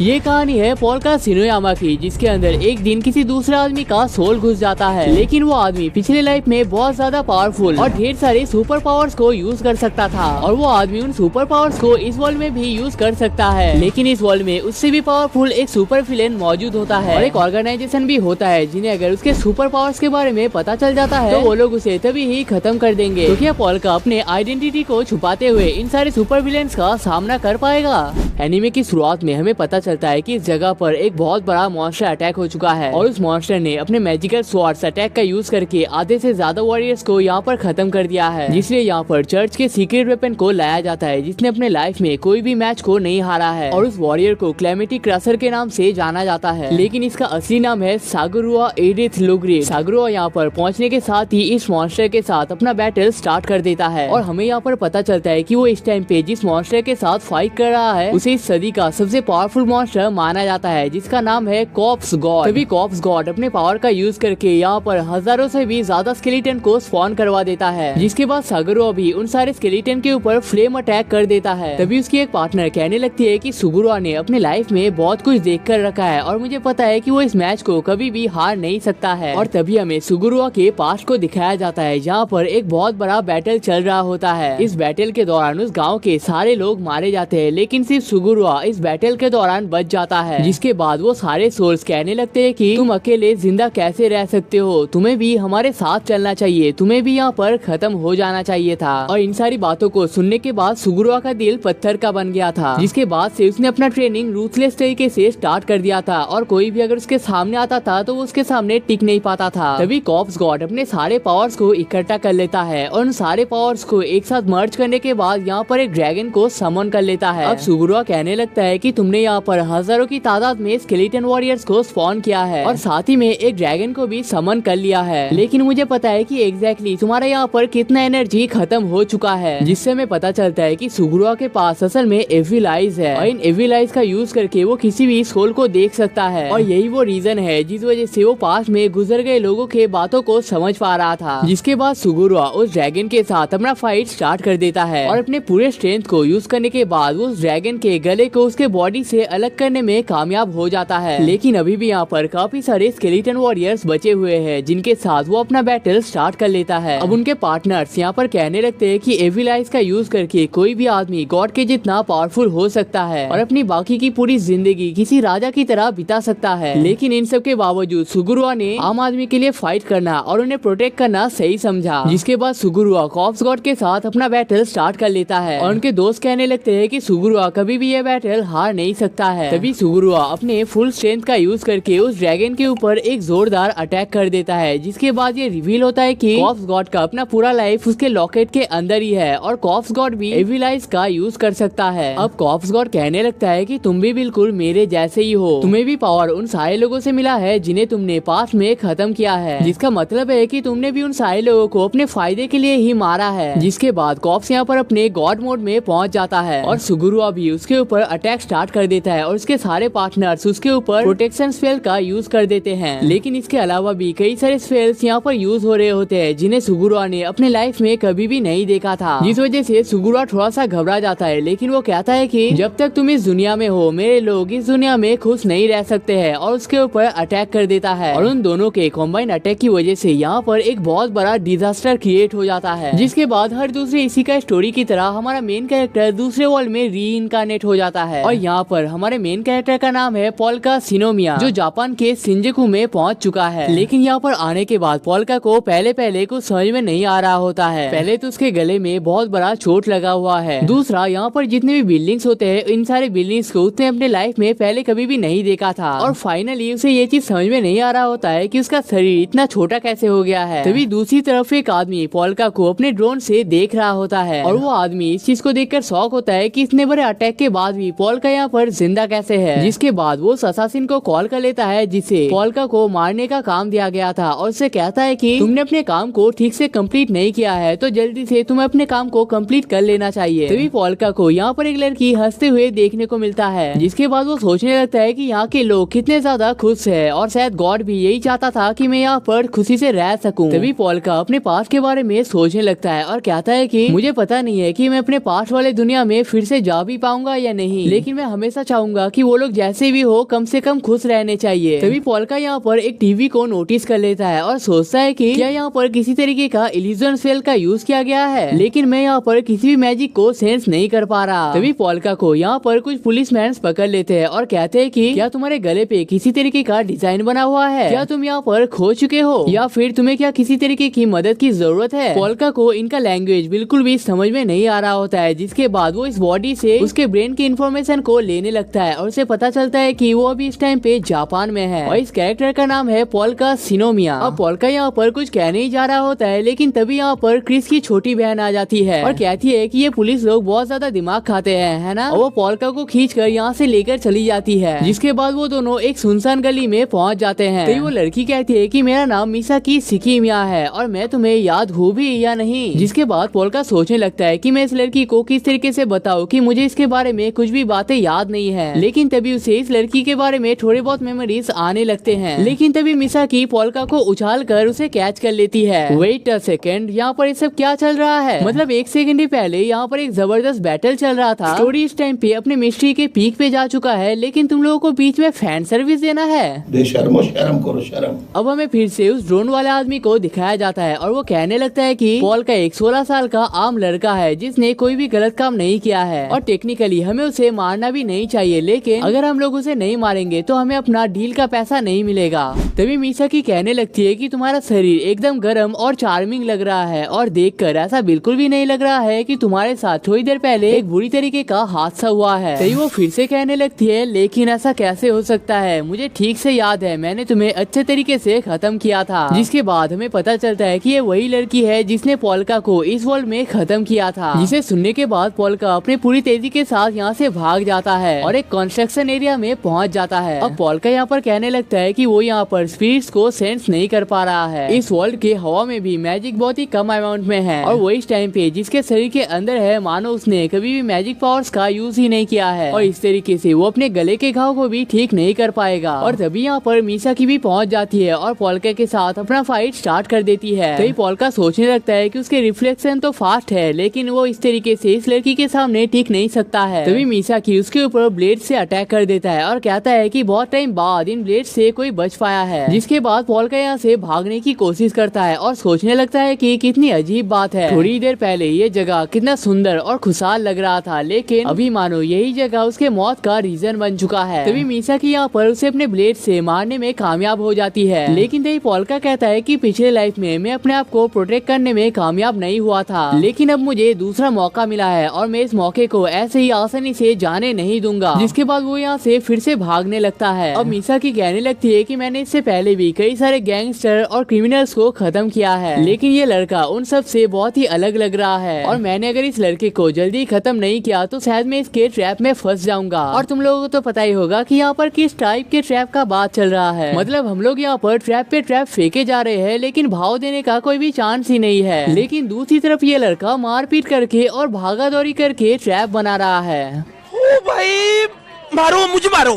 ये कहानी है पोल्का शिनोयामा की, जिसके अंदर एक दिन किसी दूसरे आदमी का सोल घुस जाता है, लेकिन वो आदमी पिछले लाइफ में बहुत ज्यादा पावरफुल और ढेर सारे सुपर पावर्स को यूज कर सकता था, और वो आदमी उन सुपर पावर्स को इस वर्ल्ड में भी यूज कर सकता है। लेकिन इस वर्ल्ड में उससे भी पावरफुल एक सुपर विलेन मौजूद होता है और एक ऑर्गेनाइजेशन भी होता है, जिन्हें अगर उसके सुपर पावर्स के बारे में पता चल जाता है तो वो लोग उसे तभी ही खत्म कर देंगे। तो क्या पोल्का अपने आइडेंटिटी को छुपाते हुए इन सारे सुपर विलेन्स का सामना कर पाएगा? एनीमे की शुरुआत में हमें पता चलता है कि इस जगह पर एक बहुत बड़ा मॉन्स्टर अटैक हो चुका है और उस मॉन्स्टर ने अपने मैजिकल स्वॉर्ड्स अटैक का यूज करके आधे से ज्यादा वॉरियर्स को यहाँ पर खत्म कर दिया है, जिसलिए यहाँ पर चर्च के सीक्रेट वेपन को लाया जाता है, जिसने अपने लाइफ में कोई भी मैच को नहीं हारा है, और उस वॉरियर को क्लेमिटी क्रशर के नाम से जाना जाता है, लेकिन इसका असली नाम है सागुरुआ एडिथ लुग्रिड। सागुरुआ यहाँ पर पहुँचने के साथ ही इस मॉन्स्टर के साथ अपना बैटल स्टार्ट कर देता है, और हमें यहाँ पर पता चलता है कि वो इस टाइम पे जिस मॉन्स्टर के साथ फाइट कर रहा है उसे इस सदी का सबसे पावरफुल मॉन्स्टर माना जाता है, जिसका नाम है कॉर्प्स गॉड। तभी कॉर्प्स गॉड अपने पावर का यूज करके यहाँ पर हजारों से भी ज्यादा स्केलेटन को स्पॉन करवा देता है, जिसके बाद सागुरुआ भी उन सारे स्केलेटन के ऊपर फ्लेम अटैक कर देता है। तभी उसकी एक पार्टनर कहने लगती है कि सुगुरुआ ने अपने लाइफ में बहुत कुछ देख कर रखा है और मुझे पता है कि वो इस मैच को कभी भी हार नहीं सकता है। और तभी हमें सुगुरुआ के पास्ट को दिखाया जाता है, जहाँ पर एक बहुत बड़ा बैटल चल रहा होता है। इस बैटल के दौरान उस गाँव के सारे लोग मारे जाते हैं, लेकिन सिर्फ सुगुरुआ इस बैटल के दौरान बच जाता है, जिसके बाद वो सारे सोल्स कहने लगते हैं कि तुम अकेले जिंदा कैसे रह सकते हो, तुम्हें भी हमारे साथ चलना चाहिए, तुम्हें भी यहाँ पर खत्म हो जाना चाहिए था। और इन सारी बातों को सुनने के बाद सुगुरुआ का दिल पत्थर का बन गया था, जिसके बाद से उसने अपना ट्रेनिंग रूथलेस तरीके से स्टार्ट कर दिया था, और कोई भी अगर उसके सामने आता था तो वो उसके सामने टिक नहीं पाता था। तभी कॉर्प्स गॉड अपने सारे पावर्स को इकट्ठा कर लेता है और उन सारे पावर्स को एक साथ मर्ज करने के बाद यहाँ पर एक ड्रैगन को समन कर लेता है। अब सुगुरुआ कहने लगता है कि तुमने यहाँ पर हजारों की तादाद में स्केलेटन वॉरियर्स को स्पॉन किया है और साथ ही में एक ड्रैगन को भी समन कर लिया है, लेकिन मुझे पता है कि एग्जैक्टली तुम्हारा यहाँ पर कितना एनर्जी खत्म हो चुका है, जिससे हमें पता चलता है कि सुगुरुआ के पास असल में एविल आइज है, और इन एविल आइज का यूज करके वो किसी भी सोल को देख सकता है, और यही वो रीजन है जिस वजह से वो पास में गुजर गए लोगों के बातों को समझ पा रहा था। जिसके बाद सुगुरुआ उस ड्रैगन के साथ अपना फाइट स्टार्ट कर देता है, और अपने पूरे स्ट्रेंथ को यूज करने के बाद वो उस ड्रैगन के गले को उसके बॉडी से अलग करने में कामयाब हो जाता है। लेकिन अभी भी यहाँ पर काफी सारे स्केलेटन वॉरियर्स बचे हुए हैं, जिनके साथ वो अपना बैटल स्टार्ट कर लेता है। अब उनके पार्टनर्स यहाँ पर कहने लगते हैं कि एविल आइज का यूज करके कोई भी आदमी गॉड के जितना पावरफुल हो सकता है और अपनी बाकी की पूरी जिंदगी किसी राजा की तरह बिता सकता है, लेकिन इन सब के बावजूद सुगुरुआ ने आम आदमी के लिए फाइट करना और उन्हें प्रोटेक्ट करना सही समझा। जिसके बाद सुगुरुआ कॉर्प्स गॉड के साथ अपना बैटल स्टार्ट कर लेता है, और उनके दोस्त कहने लगते हैं कि सुगुरुआ कभी भी ये बैटल हार नहीं सकता है। तभी सुगुरुआ अपने फुल स्ट्रेंथ का यूज करके उस ड्रैगन के ऊपर एक जोरदार अटैक कर देता है, जिसके बाद ये रिवील होता है कि कॉर्प्स गॉड का अपना पूरा लाइफ उसके लॉकेट के अंदर ही है, और कॉर्प्स गॉड भी एविल आइज का यूज कर सकता है। अब कॉर्प्स गॉड कहने लगता है कि तुम भी बिल्कुल मेरे जैसे ही हो, तुम्हें भी पावर उन सारे लोगों से मिला है जिन्हें तुमने पास्ट में खत्म किया है, जिसका मतलब है कि तुमने भी उन सारे लोगों को अपने फायदे के लिए ही मारा है। जिसके बाद कॉर्प्स यहाँ पर अपने गॉड मोड में पहुंच जाता है, और सुगुरुआ भी उसके ऊपर अटैक स्टार्ट कर देता है, और उसके सारे पार्टनर्स उसके ऊपर प्रोटेक्शन स्पेल का यूज कर देते हैं। लेकिन इसके अलावा भी कई सारे स्पेल्स यहाँ पर यूज हो रहे होते हैं, जिन्हें सुगुरुआ ने अपने लाइफ में कभी भी नहीं देखा था, जिस वजह से सुगुरुआ थोड़ा सा घबरा जाता है। लेकिन वो कहता है कि जब तक तुम इस दुनिया में हो मेरे लोग इस दुनिया में खुश नहीं रह सकते हैं, और उसके ऊपर अटैक कर देता है, और उन दोनों के कॉम्बाइन अटैक की वजह से यहाँ पर एक बहुत बड़ा डिजास्टर क्रिएट हो जाता है। जिसके बाद हर दूसरे इसी का स्टोरी की तरह हमारा मेन कैरेक्टर दूसरे वर्ल्ड में रीइनकार्नेट हो जाता है, और यहाँ पर हमारे मेन कैरेक्टर का नाम है पोल्का शिनोमिया, जो जापान के शिंजुकू में पहुंच चुका है। लेकिन यहाँ पर आने के बाद पोल्का को पहले कुछ समझ में नहीं आ रहा होता है। पहले तो उसके गले में बहुत बड़ा चोट लगा हुआ है, दूसरा यहाँ पर जितने भी बिल्डिंग्स होते हैं इन सारे बिल्डिंग्स को उसने अपने लाइफ में पहले कभी भी नहीं देखा था, और फाइनली उसे ये चीज समझ में नहीं आ रहा होता है कि उसका शरीर इतना छोटा कैसे हो गया है। तभी दूसरी तरफ एक आदमी पोल्का को अपने ड्रोन से देख रहा होता है, और वो आदमी इस चीज को देखकर शॉक होता है कि इतने बड़े अटैक के बाद भी पोल्का यहाँ पर जिंदा कैसे है। जिसके बाद वो असासिन को कॉल कर लेता है, जिसे पोल्का को मारने का काम दिया गया था, और उससे कहता है कि तुमने अपने काम को ठीक से कंप्लीट नहीं किया है, तो जल्दी से तुम्हें अपने काम को कंप्लीट कर लेना चाहिए। तभी पोल्का को यहाँ पर एक लड़की हंसते हुए देखने को मिलता है, जिसके बाद वो सोचने लगता है कि यहाँ के लोग कितने ज्यादा खुश है, और शायद गॉड भी यही चाहता था कि मैं यहाँ पर खुशी से रह सकूं। तभी पोल्का अपने पास्ट के बारे में सोचने लगता है, और कहता है कि मुझे पता नहीं है कि मैं अपने पास्ट वाले दुनिया में फिर से जा भी पाऊंगा या नहीं, लेकिन मैं हमेशा चाहूंगा चाहूंगा कि वो लोग जैसे भी हो कम से कम खुश रहने चाहिए। तभी पोल्का यहाँ पर एक टीवी को नोटिस कर लेता है और सोचता है कि क्या यहाँ पर किसी तरीके का इल्यूजन स्पेल का यूज किया गया है, लेकिन मैं यहाँ पर किसी भी मैजिक को सेंस नहीं कर पा रहा। तभी पोल्का को यहाँ पर कुछ पुलिसमैन पकड़ लेते हैं और कहते हैं कि क्या तुम्हारे गले पे किसी तरीके का डिजाइन बना हुआ है, क्या तुम यहाँ पर खो चुके हो या फिर तुम्हें क्या किसी तरीके की मदद की जरूरत है। पोल्का को इनका लैंग्वेज बिल्कुल भी समझ में नहीं आ रहा होता है, जिसके बाद वो इस बॉडी से उसके ब्रेन की इन्फॉर्मेशन को लेने लगता है और उसे पता चलता है कि वो अभी इस टाइम पे जापान में है और इस कैरेक्टर का नाम है पोल्का शिनोमिया। अब पोल्का यहाँ पर कुछ कहने ही जा रहा होता है, लेकिन तभी यहाँ पर क्रिस की छोटी बहन आ जाती है और कहती है कि ये पुलिस लोग बहुत ज्यादा दिमाग खाते हैं, है ना। और वो पोल्का को खींचकर यहाँ से लेकर चली जाती है, जिसके बाद वो दोनों एक सुनसान गली में पहुँच जाते हैं। तो वो लड़की कहती है कि मेरा नाम मिसाकी सिकिमिया है और मैं तुम्हें याद हूँ भी या नहीं। जिसके बाद पोल्का सोचने लगता है कि मैं इस लड़की को किस तरीके से बताऊं कि मुझे इसके बारे में कुछ भी बातें याद नहीं है। लेकिन तभी उसे इस लड़की के बारे में थोड़े बहुत मेमोरीज आने लगते हैं। लेकिन तभी मिसाकी पोल्का को उछाल कर उसे कैच कर लेती है। वेट अ सेकेंड, यहाँ पर ये सब क्या चल रहा है? मतलब एक सेकंड ही पहले यहाँ पर एक जबरदस्त बैटल चल रहा था। स्टोरी इस टाइम पे अपने मिस्ट्री के पीक पे जा चुका है, लेकिन तुम लोगों को बीच में फैन सर्विस देना है। शर्म करो शर्म। अब हमें फिर से उस ड्रोन वाले आदमी को दिखाया जाता है और वो कहने लगता है कि पोल्का एक 16 साल का आम लड़का है जिसने कोई भी गलत काम नहीं किया है और टेक्निकली हमें उसे मारना भी नहीं चाहिए, लेकिन अगर हम लोग उसे नहीं मारेंगे तो हमें अपना डील का पैसा नहीं मिलेगा। तभी मिसाकी कहने लगती है कि तुम्हारा शरीर एकदम गर्म और चार्मिंग लग रहा है और देखकर ऐसा बिल्कुल भी नहीं लग रहा है कि तुम्हारे साथ थोड़ी देर पहले एक बुरी तरीके का हादसा हुआ है। तभी वो फिर से कहने लगती है लेकिन ऐसा कैसे हो सकता है, मुझे ठीक से याद है मैंने तुम्हें अच्छे तरीके से खत्म किया था। जिसके बाद हमें पता चलता है कि ये वही लड़की है जिसने पोल्का को इस वर्ल्ड में खत्म किया था। जिसे सुनने के बाद पोल्का अपनी पूरी तेजी के साथ यहाँ से भाग जाता है और एक कंस्ट्रक्शन एरिया में पहुँच जाता है। अब पोल्का यहाँ पर कहने लगता है कि वो यहाँ पर स्पिरिट्स को सेंस नहीं कर पा रहा है। इस वर्ल्ड के हवा में भी मैजिक बहुत ही कम अमाउंट में है और वो इस टाइम पे जिसके शरीर के अंदर है मानो उसने कभी भी मैजिक पावर्स का यूज ही नहीं किया है और इस तरीके से वो अपने गले के घाव को भी ठीक नहीं कर पाएगा। और तभी यहाँ पर मिसाकी भी पहुँच जाती है और पोल्का के साथ अपना फाइट स्टार्ट कर देती है। तभी पोल्का सोचने लगता है कि उसके रिफ्लेक्शन तो फास्ट है, लेकिन वो इस तरीके से इस लड़की के सामने टिक नहीं सकता है। तभी मिसाकी उसके ऊपर ब्लेड से अटैक कर देता है और कहता है कि बहुत टाइम बाद इन ब्लेड से कोई बच पाया है। जिसके बाद पोल्का यहाँ से भागने की कोशिश करता है और सोचने लगता है कि कितनी अजीब बात है, थोड़ी देर पहले ये जगह कितना सुंदर और खुशहाल लग रहा था, लेकिन अभी मानो यही जगह उसके मौत का रीजन बन चुका है। तभी मिसाकी यहाँ पर उसे अपने ब्लेड से मारने में कामयाब हो जाती है। लेकिन तभी पोल्का कहता है कि पिछले लाइफ में मैं अपने आप को प्रोटेक्ट करने में कामयाब नहीं हुआ था, लेकिन अब मुझे दूसरा मौका मिला है और मैं इस मौके को ऐसे ही आसानी से जाने नहीं दूंगा। जिसके बाद वो यहाँ से फिर से भागने लगता है। अब मिसाकी कहने लगती है कि मैंने इससे पहले भी कई सारे गैंगस्टर और क्रिमिनल्स को खत्म किया है, लेकिन ये लड़का उन सब से बहुत ही अलग लग रहा है और मैंने अगर इस लड़के को जल्दी खत्म नहीं किया तो शायद मैं इसके ट्रैप में फंस जाऊंगा। और तुम लोगों को तो पता ही होगा कि यहाँ पर किस टाइप के ट्रैप का बात चल रहा है। मतलब हम लोग यहाँ पर ट्रैप पे ट्रैप फेंके जा रहे हैं, लेकिन भाव देने का कोई भी चांस ही नहीं है। लेकिन दूसरी तरफ ये लड़का मारपीट करके और भागा दौड़ी करके ट्रैप बना रहा है। ओ भाई मारो मुझे, मारो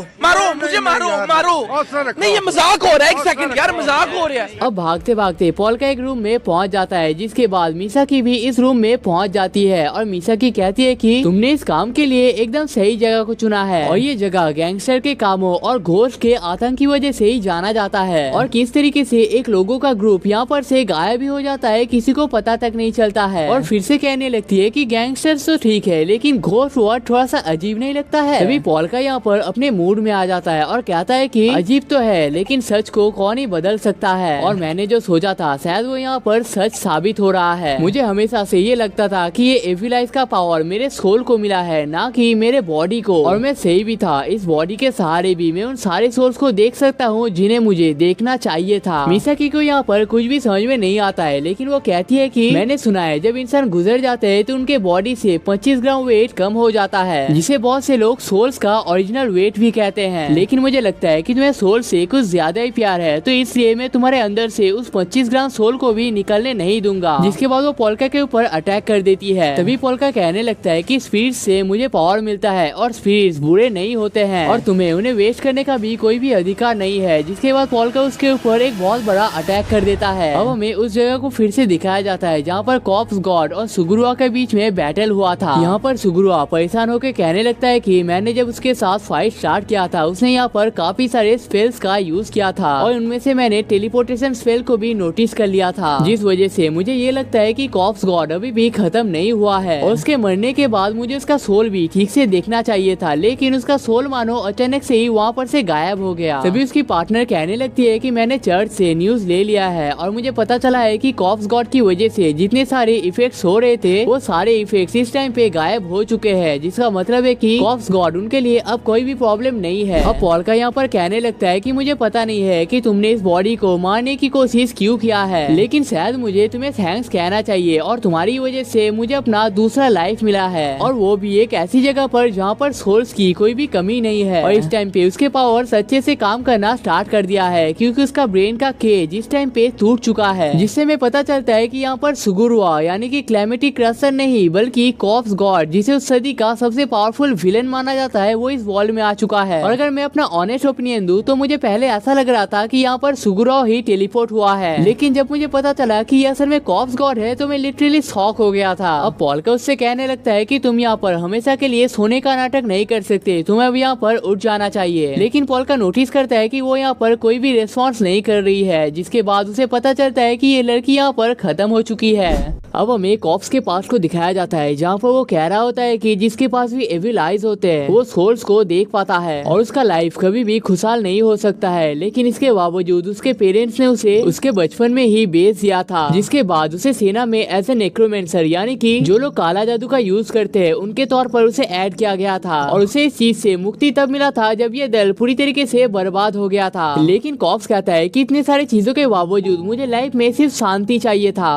मुझे, मारो नहीं, ये मजाक हो रहा है। एक सेकंड यार, मजाक हो रहा है। अब भागते भागते पोल्का एक रूम में पहुंच जाता है, जिसके बाद मिसाकी भी इस रूम में पहुंच जाती है और मिसाकी कहती है कि तुमने इस काम के लिए एकदम सही जगह को चुना है और ये जगह गैंगस्टर के कामों और घोष के आतंक की वजह से ही जाना जाता है। और किस तरीके से एक लोगों का ग्रुप यहाँ पर से गायब भी हो जाता है, किसी को पता तक नहीं चलता है। और फिर से कहने लगती है कि गैंगस्टर तो ठीक है, लेकिन घोष वर्ड थोड़ा सा अजीब नहीं लगता है। तभी पोल्का यहाँ पर अपने मूड में आ जाता है और कहता है कि अजीब तो है, लेकिन सच को कौन ही बदल सकता है। और मैंने जो सोचा था शायद वो यहाँ पर सच साबित हो रहा है। मुझे हमेशा से ये लगता था कि ये एविलाइज का पावर मेरे सोल को मिला है, ना कि मेरे बॉडी को। और मैं सही भी था, इस बॉडी के सहारे भी मैं उन सारे सोल्स को देख सकता हूँ जिन्हें मुझे देखना चाहिए था। मिसाकी को यहाँ पर कुछ भी समझ में नहीं आता है, लेकिन वो कहती है कि मैंने सुना है जब इंसान गुजर जाते हैं तो उनके बॉडी से 25 ग्राम वेट कम हो जाता है, जिसे बहुत से लोग सोल्स का ओरिजिनल वेट भी कहते हैं। लेकिन मुझे लगता है कि तुम्हें सोल से कुछ ज्यादा ही प्यार है, तो इसलिए मैं तुम्हारे अंदर से उस 25 ग्राम सोल को भी निकलने नहीं दूंगा। जिसके बाद वो पोल्का के ऊपर अटैक कर देती है। तभी पोल्का कहने लगता है कि स्पिरिट्स से मुझे पावर मिलता है और स्पिरिट्स बुरे नहीं होते हैं और तुम्हें उन्हें वेस्ट करने का भी कोई भी अधिकार नहीं है। जिसके बाद पोल्का उसके ऊपर एक बहुत बड़ा अटैक कर देता है। अब हमें उस जगह को फिर से दिखाया जाता है जहाँ पर कॉर्प्स गॉड और सुगुरुआ के बीच में बैटल हुआ था। यहाँ पर सुगुरुआ परेशान होकर कहने लगता है कि मैंने जब उसके साथ फाइट स्टार्ट किया था उसने यहाँ पर काफी सारे स्पेल्स का यूज किया था और उनमें से मैंने टेलीपोर्टेशन स्पेल को भी नोटिस कर लिया था, जिस वजह से मुझे ये लगता है कि कॉर्प्स गॉड अभी भी खत्म नहीं हुआ है और उसके मरने के बाद मुझे उसका सोल भी ठीक से देखना चाहिए था, लेकिन उसका सोल मानो अचानक से ही वहाँ पर से गायब हो गया। तभी उसकी पार्टनर कहने लगती है कि मैंने चर्च से न्यूज ले लिया है और मुझे पता चला है कि कॉर्प्स गॉड की वजह से जितने सारे इफेक्ट्स हो रहे थे वो सारे इफेक्ट्स इस टाइम पे गायब हो चुके हैं, जिसका मतलब है कि कॉर्प्स गॉड उनके लिए अब कोई भी प्रॉब्लम नहीं है। अब पॉल का यहाँ पर कहने लगता है कि मुझे पता नहीं है कि तुमने इस बॉडी को मारने की कोशिश क्यों किया है, लेकिन शायद मुझे तुम्हें थैंक्स कहना चाहिए और तुम्हारी वजह से मुझे अपना दूसरा लाइफ मिला है और वो भी एक ऐसी जगह पर जहाँ पर सोल्स की कोई भी कमी नहीं है। और इस टाइम पे उसके पावर्स अच्छे से काम करना स्टार्ट कर दिया है क्योंकि उसका ब्रेन का केज इस टाइम पे टूट चुका है, जिससे हमें पता चलता है कि यहाँ पर सुगुरुआ यानी कि कैलेमिटी क्रशर नहीं बल्कि कॉर्प्स गॉड जिसे उस सदी का सबसे पावरफुल विलेन माना जाता है वो इस वर्ल्ड में आ चुका है। और अगर मैं अपना ऑनेस्ट ओपिनियन दूं तो मुझे पहले ऐसा लग रहा था कि यहाँ पर सुगुरुआ ही टेलीपोर्ट हुआ है, लेकिन जब मुझे पता चला कि ये असल में कॉर्प्स गॉड है तो मैं लिटरली शॉक हो गया था। अब पॉल का उससे कहने लगता है कि तुम यहाँ पर हमेशा के लिए सोने का नाटक नहीं कर सकते, तुम्हें अब यहाँ पर उठ जाना चाहिए। लेकिन पॉल का नोटिस करता है कि वो यहाँ पर कोई भी रिस्पॉन्स नहीं कर रही है, जिसके बाद उसे पता चलता है कि ये लड़की यहाँ पर खत्म हो चुकी है। अब हमें कॉर्प्स के पास को दिखाया जाता है जहाँ पर वो कह रहा होता है कि जिसके पास भी एविल आइज होते हैं वो सोल्स को देख पाता है और उसका लाइफ कभी भी खुशहाल नहीं हो सकता है, लेकिन इसके बावजूद उसके पेरेंट्स ने उसे उसके बचपन में ही बेच दिया था, जिसके बाद उसे सेना में एज ए नेक्रोमेंसर यानी कि जो लोग काला जादू का यूज करते हैं उनके तौर पर उसे ऐड किया गया था और उसे इस चीज से मुक्ति तब मिला था जब ये दल पूरी तरीके से बर्बाद हो गया था। लेकिन कॉर्प्स कहता है कि इतने सारे चीजों के बावजूद मुझे लाइफ में सिर्फ शांति चाहिए था।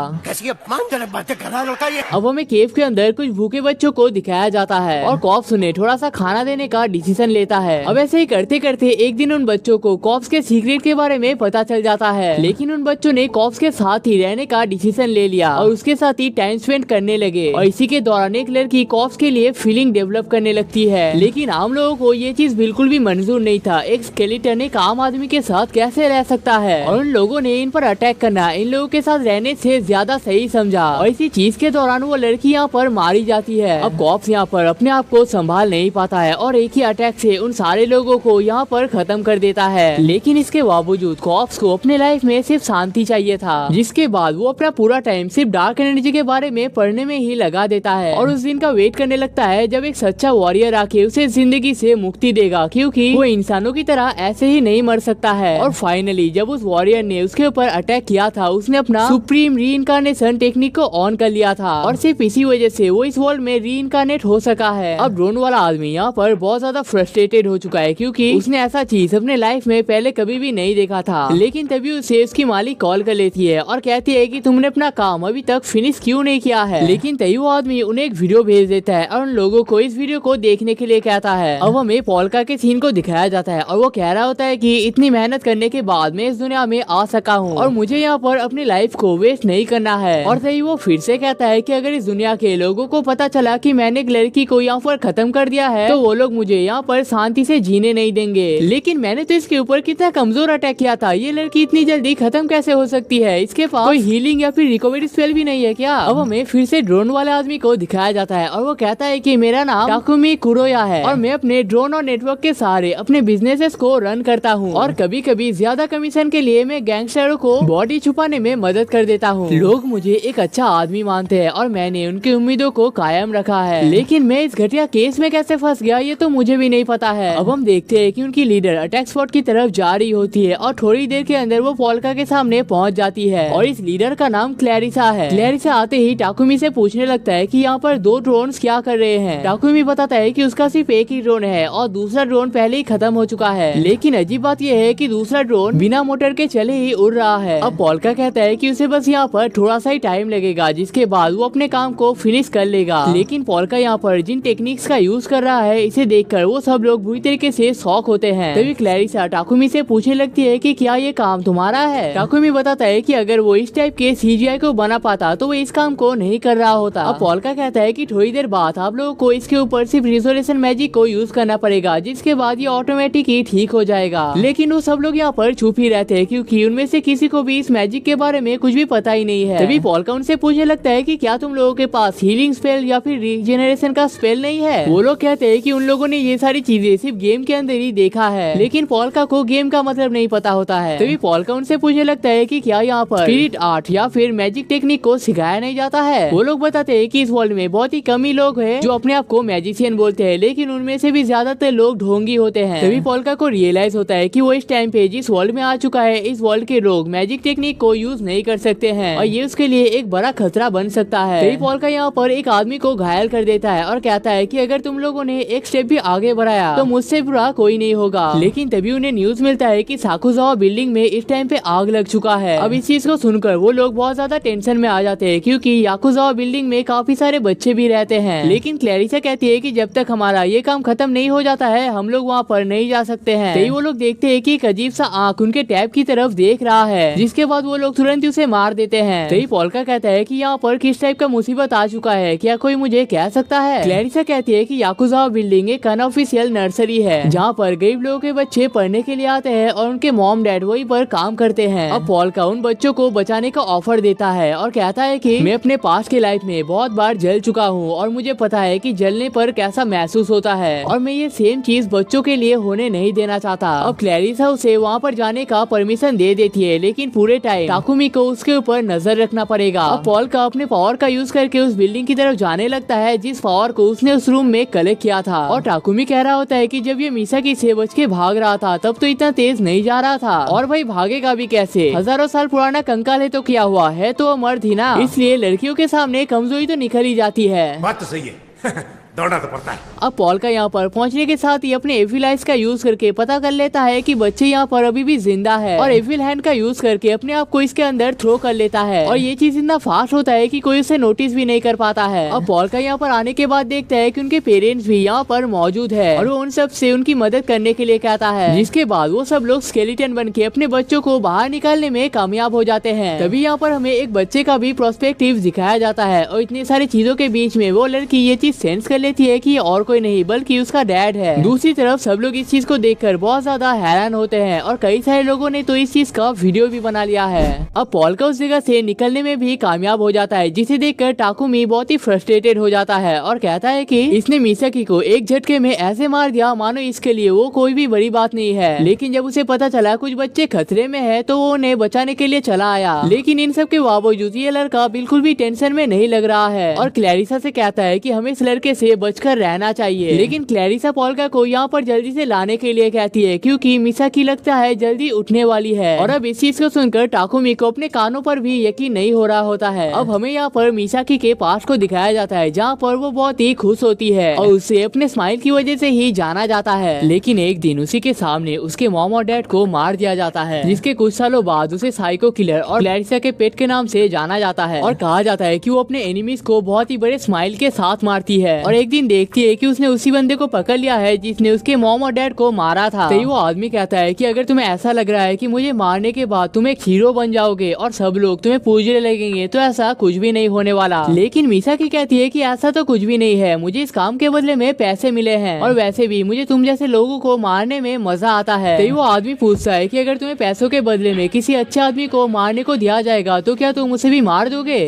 अब हमें केव के अंदर कुछ भूखे बच्चों को दिखाया जाता है और कॉर्प्स उन्हें थोड़ा सा खाना देने का डिसीजन लेता है। अब ऐसे ही करते करते एक दिन उन बच्चों को कॉर्प्स के सीक्रेट के बारे में पता चल जाता है, लेकिन उन बच्चों ने कॉर्प्स के साथ ही रहने का डिसीजन ले लिया और उसके साथ ही टाइम स्पेंड करने लगे और इसी के दौरान एक लड़की कॉर्प्स के लिए फीलिंग डेवलप करने लगती है। लेकिन आम लोगों को ये चीज बिल्कुल भी मंजूर नहीं था, एक स्केलेटन एक आम आदमी के साथ कैसे रह सकता है और उन लोगों ने इन पर अटैक करना इन लोगों के साथ रहने से ज्यादा सही समझा और इसी चीज के दौरान वो लड़की यहाँ पर मारी जाती है। अब कॉर्प्स यहाँ पर अपने आप को संभाल नहीं पाता है और एक ही अटैक से उन सारे लोगों को यहाँ पर खत्म कर देता है, लेकिन इसके बावजूद कॉर्प्स को अपने लाइफ में सिर्फ शांति चाहिए था, जिसके बाद वो अपना पूरा टाइम सिर्फ डार्क एनर्जी के बारे में पढ़ने में ही लगा देता है और उस दिन का वेट करने लगता है जब एक सच्चा वॉरियर आके उसे जिंदगी से मुक्ति देगा, क्योंकि वो इंसानों की तरह ऐसे ही नहीं मर सकता है। और फाइनली जब उस वॉरियर ने उसके ऊपर अटैक किया था उसने अपना सुप्रीम रीइंकार्नेशन टेक्निक को ऑन कर लिया था और सिर्फ इसी वजह से वो इस वर्ल्ड में रीइंकार्नेट हो सका है। अब ड्रोन वाला आदमी यहाँ पर बहुत ज्यादा फ्रस्ट्रेटेड हो चुका है क्योंकि उसने ऐसा चीज अपने लाइफ में पहले कभी भी नहीं देखा था, लेकिन तभी उसे उसकी मालिक कॉल कर लेती है और कहती है कि तुमने अपना काम अभी तक फिनिश क्यों नहीं किया है। लेकिन तभी वो आदमी उन्हें एक वीडियो भेज देता है और उन लोगों को इस वीडियो को देखने के लिए कहता है। अब हमें पोल्का के सीन को दिखाया जाता है और वो कह रहा होता है कि इतनी मेहनत करने के बाद मैं इस दुनिया में आ सका हूँ और मुझे यहाँ पर अपनी लाइफ को वेस्ट नहीं करना है। और तभी वो फिर से कहता है कि अगर इस दुनिया के लोगों को पता चला कि मैंने एक लड़की को यहाँ पर खत्म कर दिया है तो वो लोग मुझे यहाँ पर शांति से जीने नहीं देंगे, लेकिन मैंने तो इसके ऊपर कितना कमजोर अटैक किया था, ये लड़की इतनी जल्दी खत्म कैसे हो सकती है, इसके पास कोई हीलिंग या फिर रिकवरी स्पेल भी नहीं है क्या। अब हमें फिर से ड्रोन वाले आदमी को दिखाया जाता है और वो कहता है कि मेरा नाम टाकुमी कुरोया है और मैं अपने ड्रोन और नेटवर्क के सहारे अपने बिजनेसेस को रन करता हूँ और कभी कभी ज्यादा कमीशन के लिए मैं गैंगस्टरों को बॉडी छुपाने में मदद कर देता हूँ। लोग मुझे एक अच्छा आदमी मानते हैं और मैंने उनकी उम्मीदों को कायम रखा है, लेकिन मैं इस घटिया केस में कैसे फंस गया ये तो मुझे भी नहीं पता है। अब हम देखते हैं कि उनकी लीडर अटैक स्पॉट की तरफ जा रही होती है और थोड़ी देर के अंदर वो पोल्का के सामने पहुंच जाती है और इस लीडर का नाम क्लैरिसा है। क्लैरिसा आते ही टाकुमी से पूछने लगता है कि यहाँ पर 2 ड्रोन क्या कर रहे हैं। टाकुमी बताता है कि उसका सिर्फ एक ही ड्रोन है और दूसरा ड्रोन पहले ही खत्म हो चुका है, लेकिन अजीब बात यह है कि दूसरा ड्रोन बिना मोटर के चले ही उड़ रहा है। अब पोल्का कहता है कि उसे बस यहाँ पर थोड़ा सा ही टाइम लगेगा जिसके बाद वो अपने काम को फिनिश कर लेगा, लेकिन पोल्का यहाँ पर जिन टेक्निक्स का यूज कर रहा है इसे देखकर वो सब लोग बुरी तरीके से शॉक होते हैं। तभी क्लैरिसा टाकुमी से पूछने लगती है कि क्या ये काम तुम्हारा है। टाकुमी बताता है कि अगर वो इस टाइप के सीजीआई को बना पाता तो वो इस काम को नहीं कर रहा होता। अब पोल्का कहता है कि थोड़ी देर बाद आप लोगों को इसके ऊपर सिर्फ रिजोल्यूशन मैजिक को यूज करना पड़ेगा, जिसके बाद ये ऑटोमेटिक ही ठीक हो जाएगा। लेकिन वो सब लोग यहाँ पर चुप ही रहते हैं क्योंकि उनमें से किसी को भी इस मैजिक के बारे में कुछ भी पता ही नहीं है। तभी पोल्का उनसे पूछने लगता है कि क्या तुम लोगों के पास हीलिंग स्पेल या फिर रीजेनरेशन का स्पेल नहीं है। वो लोग कहते हैं कि उन लोगों ने ये सारी चीजें सिर्फ गेम के अंदर ही देखा है, लेकिन पोल्का को गेम का मतलब नहीं पता होता है। तभी पोल्का उनसे पूछने लगता है कि क्या यहाँ पर स्पिरिट आर्ट या फिर मैजिक टेक्निक को सिखाया नहीं जाता है। वो लोग बताते हैं कि इस वर्ल्ड में बहुत ही कम ही लोग हैं जो अपने आप को मैजिशियन बोलते हैं, लेकिन उनमें से भी ज्यादातर लोग ढोंगी होते हैं। तभी पोल्का को रियलाइज होता है कि वो इस टाइम पे जिस वर्ल्ड में आ चुका है, इस वर्ल्ड के लोग मैजिक टेक्निक को यूज नहीं कर सकते हैं और ये उसके लिए एक बड़ा खतरा बन सकता है। तभी पोल्का यहाँ पर एक आदमी को घायल कर देता है और कहता है कि अगर तुम लोगों ने एक स्टेप भी आगे बढ़ाया तो मुझसे बुरा कोई नहीं होगा। लेकिन तभी उन्हें न्यूज मिलता है कि साकुजावा बिल्डिंग में इस टाइम पे आग लग चुका है। अब इस चीज को सुनकर वो लोग बहुत ज्यादा टेंशन में आ जाते हैं, क्योंकि याकुजावा बिल्डिंग में काफी सारे बच्चे भी रहते हैं। लेकिन क्लैरिसा कहती है कि जब तक हमारा ये काम खत्म नहीं हो जाता है हम लोग वहाँ पर नहीं जा सकते हैं। तभी वो लोग देखते हैं कि एक अजीब सा आंख उनके टैब की तरफ देख रहा है, जिसके बाद वो लोग तुरंत उसे मार देते हैं। तभी पोल्का कहता है कि यहाँ पर किस टाइप का मुसीबत आ चुका है, क्या कोई मुझे कह सकता है। क्लैरिसा कहती है कि याकुजावा बिल्डिंग एक अनऑफिशियल नर्सरी है जहाँ पर गरीब लोगों के बच्चे पढ़ने के लिए आते हैं और उनके मॉम डैड वही पर काम करते हैं। अब पोल्का उन बच्चों को बचाने का ऑफर देता है और कहता है कि मैं अपने पास के लाइफ में बहुत बार जल चुका हूँ और मुझे पता है कि जलने पर कैसा महसूस होता है और मैं ये सेम चीज बच्चों के लिए होने नहीं देना चाहता। अब क्लैरिसा उसे वहाँ पर जाने का परमिशन दे देती है, लेकिन पूरे टाइम टाकुमी को उसके ऊपर नजर रखना पड़ेगा। अब पोल्का अपने पावर का यूज करके उस बिल्डिंग की तरफ जाने लगता है जिस पावर को उसने उस रूम में कलेक्ट किया था। और टाकुमी कह रहा होता है कि जब ये मिसाकी से बच के भाग रहा था तब तो इतना तेज नहीं जा रहा था, और भाई भागेगा भी कैसे, हजारों साल पुराना कंकाल है तो क्या हुआ है, तो वो मर्द ही ना, इसलिए लड़कियों के सामने कमजोरी तो निकल ही जाती है। बात तो सही है दौड़ना तो पड़ता है। अब पोल्का यहाँ पर पहुँचने के साथ ही अपने एफिल आइज का यूज करके पता कर लेता है कि बच्चे यहाँ पर अभी भी जिंदा है और एफिल हैंड का यूज करके अपने आप को इसके अंदर थ्रो कर लेता है और ये चीज इतना फास्ट होता है कि कोई उसे नोटिस भी नहीं कर पाता है। अब पोल्का यहाँ पर आने के बाद देखता है कि उनके पेरेंट्स भी यहाँ पर मौजूद है और वो उन सब से उनकी मदद करने के लिए कहता है, जिसके बाद वो सब लोग स्केलेटन बन के अपने बच्चों को बाहर निकालने में कामयाब हो जाते हैं। तभी यहाँ पर हमें एक बच्चे का भी प्रोस्पेक्टिव दिखाया जाता है और इतनी सारी चीजों के बीच में वो लड़की ये चीज सेंस कर लेती है कि और कोई नहीं बल्कि उसका डैड है। दूसरी तरफ सब लोग इस चीज को देखकर बहुत ज्यादा हैरान होते हैं और कई सारे लोगों ने तो इस चीज का वीडियो भी बना लिया है। अब पोल्का उस जगह से निकलने में भी कामयाब हो जाता है, जिसे देखकर टाकुमी बहुत ही फ्रस्ट्रेटेड हो जाता है और कहता है कि इसने मिसाकी को एक झटके में ऐसे मार दिया मानो इसके लिए वो कोई भी बड़ी बात नहीं है। लेकिन जब उसे पता चला कुछ बच्चे खतरे में है तो वो उन्हें बचाने के लिए चला आया, लेकिन इन सब के बावजूद ये लड़का बिल्कुल भी टेंशन में नहीं लग रहा है और क्लैरिसा से कहता है कि हमें इस लड़के से बचकर रहना चाहिए। लेकिन क्लैरिसा पोल्का को यहाँ पर जल्दी से लाने के लिए कहती है, क्योंकि मिसाकी लगता है जल्दी उठने वाली है। और अब इस चीज को सुनकर टाकुमी को अपने कानों पर भी यकीन नहीं हो रहा होता है। अब हमें यहाँ पर मिसाकी के पास को दिखाया जाता है जहाँ पर वो बहुत ही खुश होती है और उसे अपने स्माइल की वजह से ही जाना जाता है। लेकिन एक दिन उसी के सामने उसके मॉम और डैड को मार दिया जाता है, जिसके कुछ सालों बाद उसे साइको किलर और क्लैरिसा के पेट के नाम से जाना जाता है और कहा जाता है कि वो अपने एनिमीज को बहुत ही बड़े स्माइल के साथ मारती है। और एक दिन देखती है कि उसने उसी बंदे को पकड़ लिया है जिसने उसके मॉम और डैड को मारा था। तो वो आदमी कहता है कि अगर तुम्हें ऐसा लग रहा है कि मुझे मारने के बाद तुम एक हीरो बन जाओगे और सब लोग तुम्हें पूजने लगेंगे, तो ऐसा कुछ भी नहीं होने वाला। लेकिन मिसाकी कहती है कि ऐसा तो कुछ भी नहीं है, मुझे इस काम के बदले में पैसे मिले हैं और वैसे भी मुझे तुम जैसे लोगों को मारने में मजा आता है। तो वो आदमी पूछता है कि अगर तुम्हें पैसों के बदले में किसी अच्छे आदमी को मारने को दिया जाएगा तो क्या तुम उसे भी मार दोगे।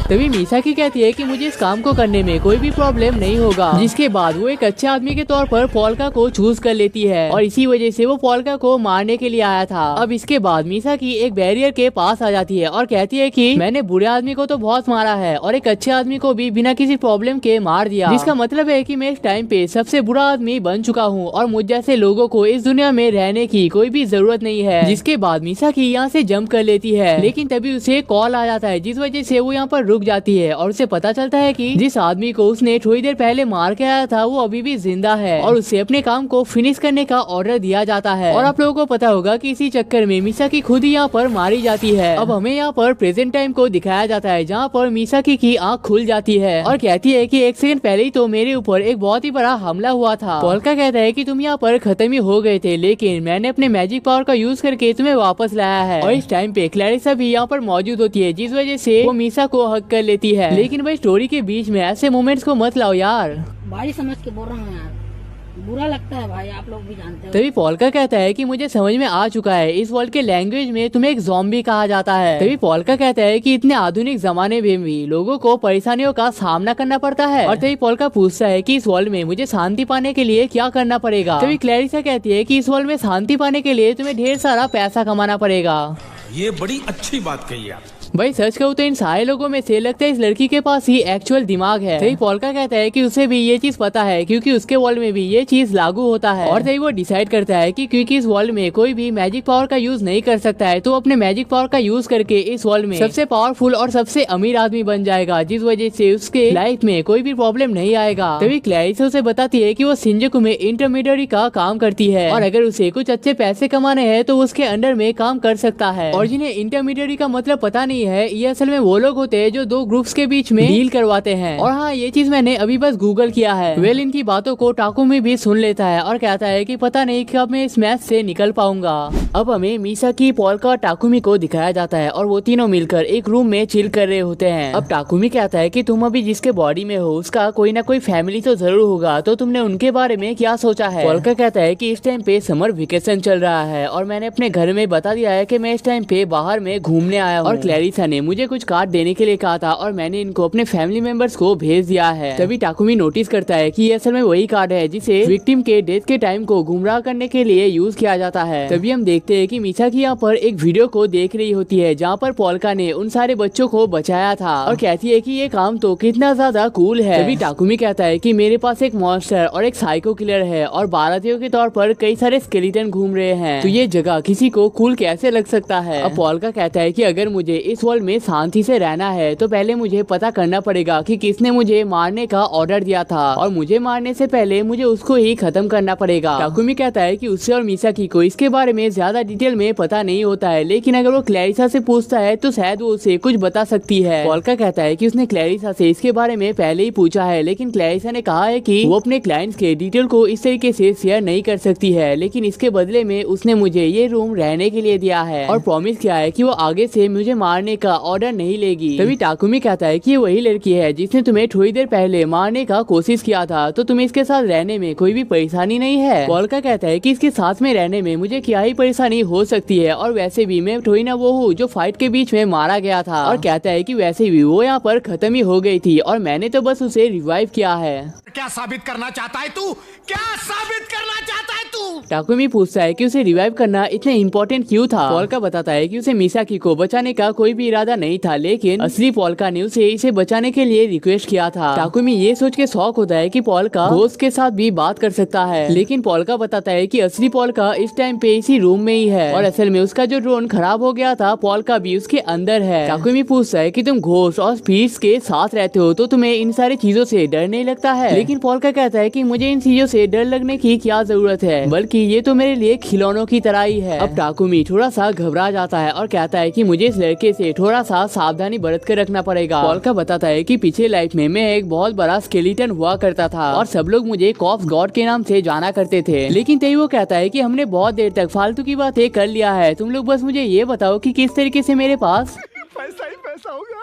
तभी मिसाकी कहती है कि मुझे इस काम को करने में कोई भी प्रॉब्लम नहीं होगा, जिसके बाद वो एक अच्छे आदमी के तौर पर पोल्का को चूज कर लेती है और इसी वजह से वो पोल्का को मारने के लिए आया था। अब इसके बाद मिसाकी एक बैरियर के पास आ जाती है और कहती है कि मैंने बुरे आदमी को तो बहुत मारा है और एक अच्छे आदमी को भी बिना किसी प्रॉब्लम के मार दिया, जिसका मतलब है कि मैं इस टाइम पे सबसे बुरा आदमी बन चुका हूँ और मुझ जैसे लोगों को इस दुनिया में रहने की कोई भी जरूरत नहीं है। जिसके बाद मिसाकी यहाँ से जंप कर लेती है, लेकिन तभी उसे कॉल आ जाता है जिस वजह से वो यहाँ पर रुक जाती है और उसे पता चलता है कि जिस आदमी को उसने थोड़ी देर पहले मार के आया था वो अभी भी जिंदा है और उसे अपने काम को फिनिश करने का ऑर्डर दिया जाता है। और आप लोगों को पता होगा कि इसी चक्कर में मिसाकी खुद ही यहाँ पर मारी जाती है। अब हमें यहाँ पर प्रेजेंट टाइम को दिखाया जाता है जहाँ पर मिसाकी की आँख खुल जाती है और कहती है कि एक सेकंड पहले ही तो मेरे ऊपर एक बहुत ही बड़ा हमला हुआ था। पोल्का कहता है कि तुम यहाँ पर खत्म ही हो गए थे, लेकिन मैंने अपने मैजिक पावर का यूज करके तुम्हें वापस लाया है। और इस टाइम पे क्लैरिसा भी यहाँ पर मौजूद होती है, जिस वजह से वो मिसा को हक कर लेती है। लेकिन भाई स्टोरी के बीच में ऐसे मोमेंट्स को मत लाओ यार, भाई समझ के बोल रहा हूँ यार। बुरा लगता है भाई, आप लोग भी जानते हो। तभी पॉल्का कहता है कि मुझे समझ में आ चुका है, इस वर्ल्ड के लैंग्वेज में तुम्हें एक ज़ॉम्बी कहा जाता है। तभी पॉल्का कहता है कि इतने आधुनिक जमाने में भी लोगों को परेशानियों का सामना करना पड़ता है। और तभी पॉल्का पूछता है कि इस वर्ल्ड में मुझे शांति पाने के लिए क्या करना पड़ेगा। तभी क्लैरिसा कहती है कि इस वर्ल्ड में शांति पाने के लिए तुम्हें ढेर सारा पैसा कमाना पड़ेगा। ये बड़ी अच्छी बात कही आप। भाई सच कहूँ तो इन सारे लोगों में से लगता है इस लड़की के पास ही एक्चुअल दिमाग है। तभी पॉल्का कहता है कि उसे भी ये चीज पता है क्योंकि उसके वर्ल्ड में भी ये चीज लागू होता है। और तभी वो डिसाइड करता है कि क्योंकि इस वर्ल्ड में कोई भी मैजिक पावर का यूज नहीं कर सकता है, तो अपने मैजिक पावर का यूज करके इस वर्ल्ड में सबसे पावरफुल और सबसे अमीर आदमी बन जाएगा, जिस वजह से उसके लाइफ में कोई भी प्रॉब्लम नहीं आएगा। तभी क्लैरिसा उसे बताती है कि वो शिंजुकू में इंटरमीडियरी का काम करती है और अगर उसे कुछ अच्छे पैसे कमाने हैं तो उसके अंडर में काम कर सकता है। और जिन्हें इंटरमीडियरी का मतलब पता नहीं है, ये असल में वो लोग होते हैं जो दो ग्रुप्स के बीच में डील करवाते हैं। और हाँ, ये चीज मैंने अभी बस गूगल किया है। वेल इनकी बातों को टाकुमी भी सुन लेता है और कहता है कि पता नहीं कब मैं इस मैच से निकल पाऊंगा। अब हमें मिसाकी, पॉल्का और टाकुमी को दिखाया जाता है और वो तीनों मिलकर एक रूम में चिल कर रहे होते हैं। अब टाकुमी कहता है कि तुम अभी जिसके बॉडी में हो उसका कोई ना कोई फैमिली तो जरूर होगा, तो तुमने उनके बारे में क्या सोचा है। पॉल्का कहता है कि इस टाइम पे समर वेकेशन चल रहा है और मैंने अपने घर में बता दिया है कि मैं इस टाइम पे बाहर में घूमने आया हूँ। और क्लैरिसा ने मुझे कुछ कार्ड देने के लिए कहा था और मैंने इनको अपने फैमिली मेंबर्स को भेज दिया है। तभी टाकुमी नोटिस करता है कि ये असल में वही कार्ड है जिसे विक्टिम के डेथ के टाइम को गुमराह करने के लिए यूज किया जाता है। तभी हम देखते हैं कि मिसाकी यहाँ पर एक वीडियो को देख रही होती है जहाँ पर पॉल्का ने उन सारे बच्चों को बचाया था और कहती है कि ये काम तो कितना ज्यादा कूल है। तभी टाकुमी कहता है कि मेरे पास एक मॉन्स्टर और एक साइको किलर है और बारातियों के तौर पर कई सारे स्केलेटन घूम रहे हैं, तो ये जगह किसी को कूल कैसे लग सकता है। अब पॉल्का कहता है कि अगर मुझे इस वर्ल्ड में शांति से रहना है तो पहले मुझे पता करना पड़ेगा कि किसने मुझे मारने का ऑर्डर दिया था और मुझे मारने से पहले मुझे उसको ही खत्म करना पड़ेगा। टाकुमी कहता है कि उससे और मिसाकी को इसके बारे में ज्यादा डिटेल में पता नहीं होता है, लेकिन अगर वो क्लैरिसा से पूछता है तो शायद वो उसे कुछ बता सकती है। पॉल्का कहता है कि उसने क्लैरिसा से इसके बारे में पहले ही पूछा है, लेकिन क्लैरिसा ने कहा है कि वो अपने क्लाइंट्स के डिटेल को इस तरीके से शेयर नहीं कर सकती है, लेकिन इसके बदले में उसने मुझे ये रूम रहने के लिए दिया है और प्रॉमिस किया है कि वो आगे से मुझे मारने का ऑर्डर नहीं लेगी। तभी टाकुमी कहता है कि ये वही लड़की है जिसने तुम्हें थोड़ी देर पहले मारने का कोशिश किया था, तो तुम्हें इसके साथ रहने में कोई भी परेशानी नहीं है। पॉल्का कहता है कि इसके साथ में रहने में मुझे क्या ही परेशानी हो सकती है और वैसे भी मैं थोड़ी ना वो हूँ जो फाइट के बीच में मारा गया था। और कहता है कि वैसे भी वो यहाँ पर खत्म ही हो गई थी और मैंने तो बस उसे रिवाइव किया है। क्या साबित करना चाहता है तू? क्या साबित करना चाहता है तू? टाकुमी पूछता है कि उसे रिवाइव करना इतना इम्पोर्टेंट क्यों था। पॉल्का बताता है कि उसे मिसाकी को बचाने का कोई भी इरादा नहीं था, लेकिन असली पॉल्का ने उसे इसे बचाने के लिए रिक्वेस्ट किया था। टाकुमी ये सोच के शौक होता है कि पॉल्का घोस्ट के साथ भी बात कर सकता है, लेकिन पॉल्का बताता है कि असली पॉल्का इस टाइम पे इसी रूम में ही है और असल में उसका जो ड्रोन खराब हो गया था, पॉल्का भी उसके अंदर है। टाकुमी पूछता है कि तुम घोस्ट और स्पिरिट्स के साथ रहते हो तो तुम्हें इन सारी चीजों से डर नहीं लगता है, लेकिन पॉल्का कहता है कि मुझे इन चीजों से डर लगने की क्या जरूरत है, बल्कि ये तो मेरे लिए खिलौनों की तरह ही है। अब टाकुमी थोड़ा सा घबरा जाता है और कहता है कि मुझे इस लड़के से थोड़ा सा सावधानी बरत कर रखना पड़ेगा। पॉल्का बताता है कि पिछले लाइफ में मैं एक बहुत बड़ा स्केलेटन हुआ करता था और सब लोग मुझे कॉप्स गॉड के नाम से जाना करते थे, लेकिन तभी वो कहता है कि हमने बहुत देर तक फालतू की बातें कर लिया है, तुम लोग बस मुझे ये बताओ कि किस तरीके से मेरे पास पैसा ही पैसा होगा।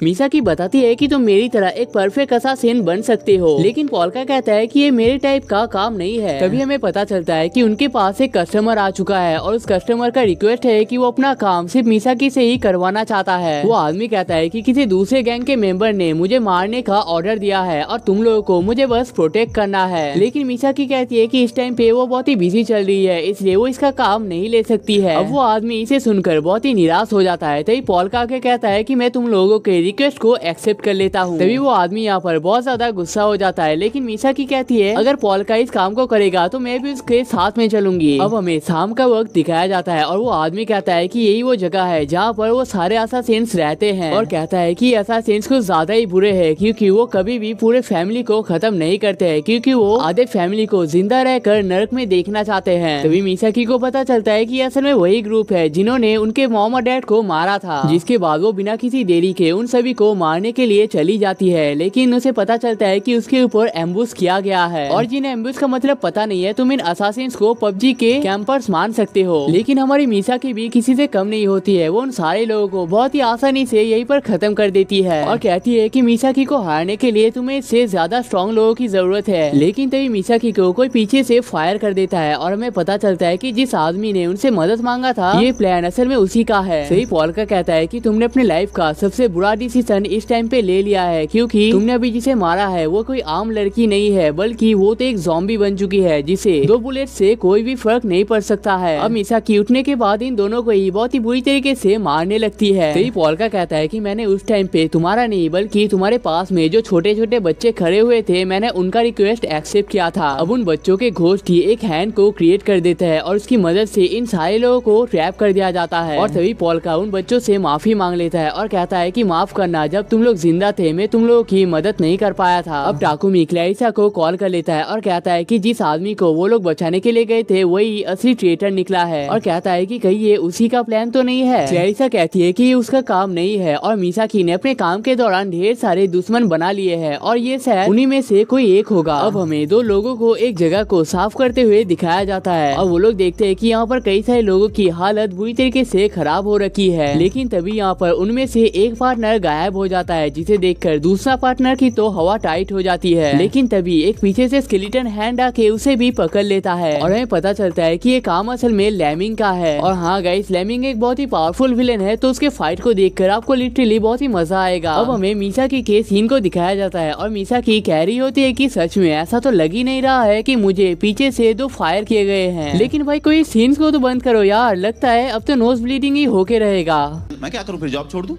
मिसाकी बताती है कि तुम मेरी तरह एक परफेक्ट असासिन बन सकते हो, लेकिन पॉल्का कहता है कि ये मेरे टाइप का काम नहीं है। तभी हमें पता चलता है कि उनके पास एक कस्टमर आ चुका है और उस कस्टमर का रिक्वेस्ट है कि वो अपना काम सिर्फ मिसाकी से ही करवाना चाहता है। वो आदमी कहता है कि किसी दूसरे गैंग के मेंबर ने मुझे मारने का ऑर्डर दिया है और तुम लोगों को मुझे बस प्रोटेक्ट करना है, लेकिन मिसाकी कहती है कि इस टाइम पे वो बहुत ही बिजी चल रही है, इसलिए वो इसका काम नहीं ले सकती है। अब वो आदमी इसे सुनकर बहुत ही निराश हो जाता है। तभी पॉल्का आके कहता है कि मैं तुम लोगों के रिक्वेस्ट को एक्सेप्ट कर लेता हूँ। तभी वो आदमी यहाँ पर बहुत ज्यादा गुस्सा हो जाता है, लेकिन मिसाकी कहती है अगर पॉल्का इस काम को करेगा तो मैं भी उसके साथ में चलूंगी। अब हमें शाम का वक्त दिखाया जाता है और वो आदमी कहता है कि यही वो जगह है जहाँ पर वो सारे असासिन्स रहते हैं और कहता है कि असासिन्स कुछ ज्यादा ही बुरे हैं क्योंकि वो कभी भी पूरे फैमिली को खत्म नहीं करते हैं, क्योंकि वो आधे फैमिली को जिंदा रहकर नरक में देखना चाहते हैं। तभी मिसाकी को पता चलता है कि असल में वही ग्रुप है जिन्होंने उनके मॉम और डैड को मारा था, जिसके बाद वो बिना किसी देरी के उन सभी को मारने के लिए चली जाती है, लेकिन उसे पता चलता है कि उसके ऊपर एम्बुश किया गया है। और जिन्हें एम्बुश का मतलब पता नहीं है, तुम इन असासिन्स को पबजी के कैंपर्स मान सकते हो। लेकिन हमारी मिसाकी भी किसी से कम नहीं होती है। वो उन सारे लोगों को बहुत ही आसानी से यहीं पर खत्म कर देती है और कहती है कि मिसाकी को हारने के लिए तुम्हें इससे ज्यादा स्ट्रॉन्ग लोगों की जरूरत है। लेकिन तभी मिसाकी को कोई पीछे से फायर कर देता है और हमें पता चलता है कि जिस आदमी ने उनसे मदद मांगा था, ये प्लान असल में उसी का है। सही पोल्का कहता है कि तुमने अपने लाइफ का सबसे बुरा डिसीजन इस टाइम पे ले लिया है, क्योंकि तुमने अभी जिसे मारा है वो कोई आम लड़की नहीं है, बल्कि वो तो एक ज़ॉम्बी बन चुकी है जिसे 2 बुलेट से कोई भी फर्क नहीं पड़ सकता है। अब मिसाकी उठने के बाद इन दोनों को ही बहुत ही बुरी तरीके से मारने लगती है। सही पोल्का कहता है कि मैंने उस टाइम पे तुम्हारा नहीं बल्कि तुम्हारे पास में जो छोटे छोटे बच्चे खड़े हुए थे, मैंने उनका रिक्वेस्ट एक्सेप्ट किया था। अब उन बच्चों के घोस्ट ही एक हैंड को क्रिएट कर देता है और उसकी मदद से इन सारे लोगों को ट्रैप कर दिया जाता है। और तभी पोल्का उन बच्चों से माफी मांग लेता है और कहता है कि माफ करना, जब तुम लोग जिंदा थे मैं तुम लोगों की मदद नहीं कर पाया था। अब टाकुमी क्लैरिसा को कॉल कर लेता है और कहता है कि जिस आदमी को वो लोग बचाने के लिए गए थे वही असली ट्रेटर निकला है, और कहता है कि कहीं ये उसी का प्लान तो नहीं है। क्लैरिसा कहती है कि ये उसका काम नहीं है और मिसाकी ने अपने काम के दौरान ढेर सारे दुश्मन बना लिए हैं और ये शायद उन्हीं में से कोई एक होगा। अब हमें 2 लोगों को एक जगह को साफ करते हुए दिखाया जाता है और वो लोग देखते हैं कि यहाँ पर कई सारे लोगों की हालत बुरी तरीके से खराब हो रखी है। लेकिन तभी यहाँ पर उनमें से एक पार्टनर गायब हो जाता है, जिसे देखकर दूसरा पार्टनर की तो हवा टाइट हो जाती है। लेकिन तभी एक पीछे से स्केलेटन हैंड आके उसे भी पकड़ लेता है और हमें पता चलता है कि ये काम असल में लेमिंग का है। और हाँ गाइस, लेमिंग एक बहुत ही पावरफुल विलेन है, तो उसके फाइट को देखकर आपको लिटरली बहुत ही मजा आएगा। अब हमें मिसाकी के सीन को दिखाया जाता है और मिसाकी कह रही होती है कि सच में ऐसा तो लग ही नहीं रहा है कि मुझे पीछे से 2 फायर किए गए हैं। लेकिन भाई कोई सीन्स को तो बंद करो यार, लगता है अब तो नोज ब्लीडिंग ही होके रहेगा। मैं क्या करूं, फिर जॉब छोड़ दूं?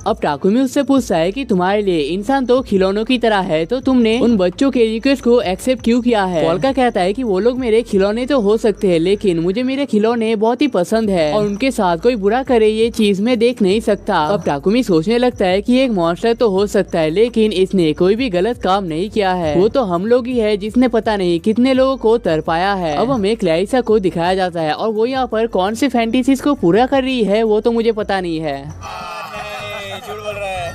अब टाकुमी उससे पूछता है कि तुम्हारे लिए इंसान तो खिलौनों की तरह है, तो तुमने उन बच्चों के रिक्वेस्ट को एक्सेप्ट क्यों किया है? पोल्का कहता है कि वो लोग मेरे खिलौने तो हो सकते हैं, लेकिन मुझे मेरे खिलौने बहुत ही पसंद है और उनके साथ कोई बुरा करे ये चीज मैं देख नहीं सकता। अब टाकुमी सोचने लगता है कि एक मॉन्स्टर तो हो सकता है, लेकिन इसने कोई भी गलत काम नहीं किया है। वो तो हम लोग ही है जिसने पता नहीं कितने लोगों को तरपाया है। अब हमें क्लैरिसा को दिखाया जाता है और वो यहाँ पर कौन से फैंटेसीज को पूरा कर रही है वो तो मुझे पता नहीं है।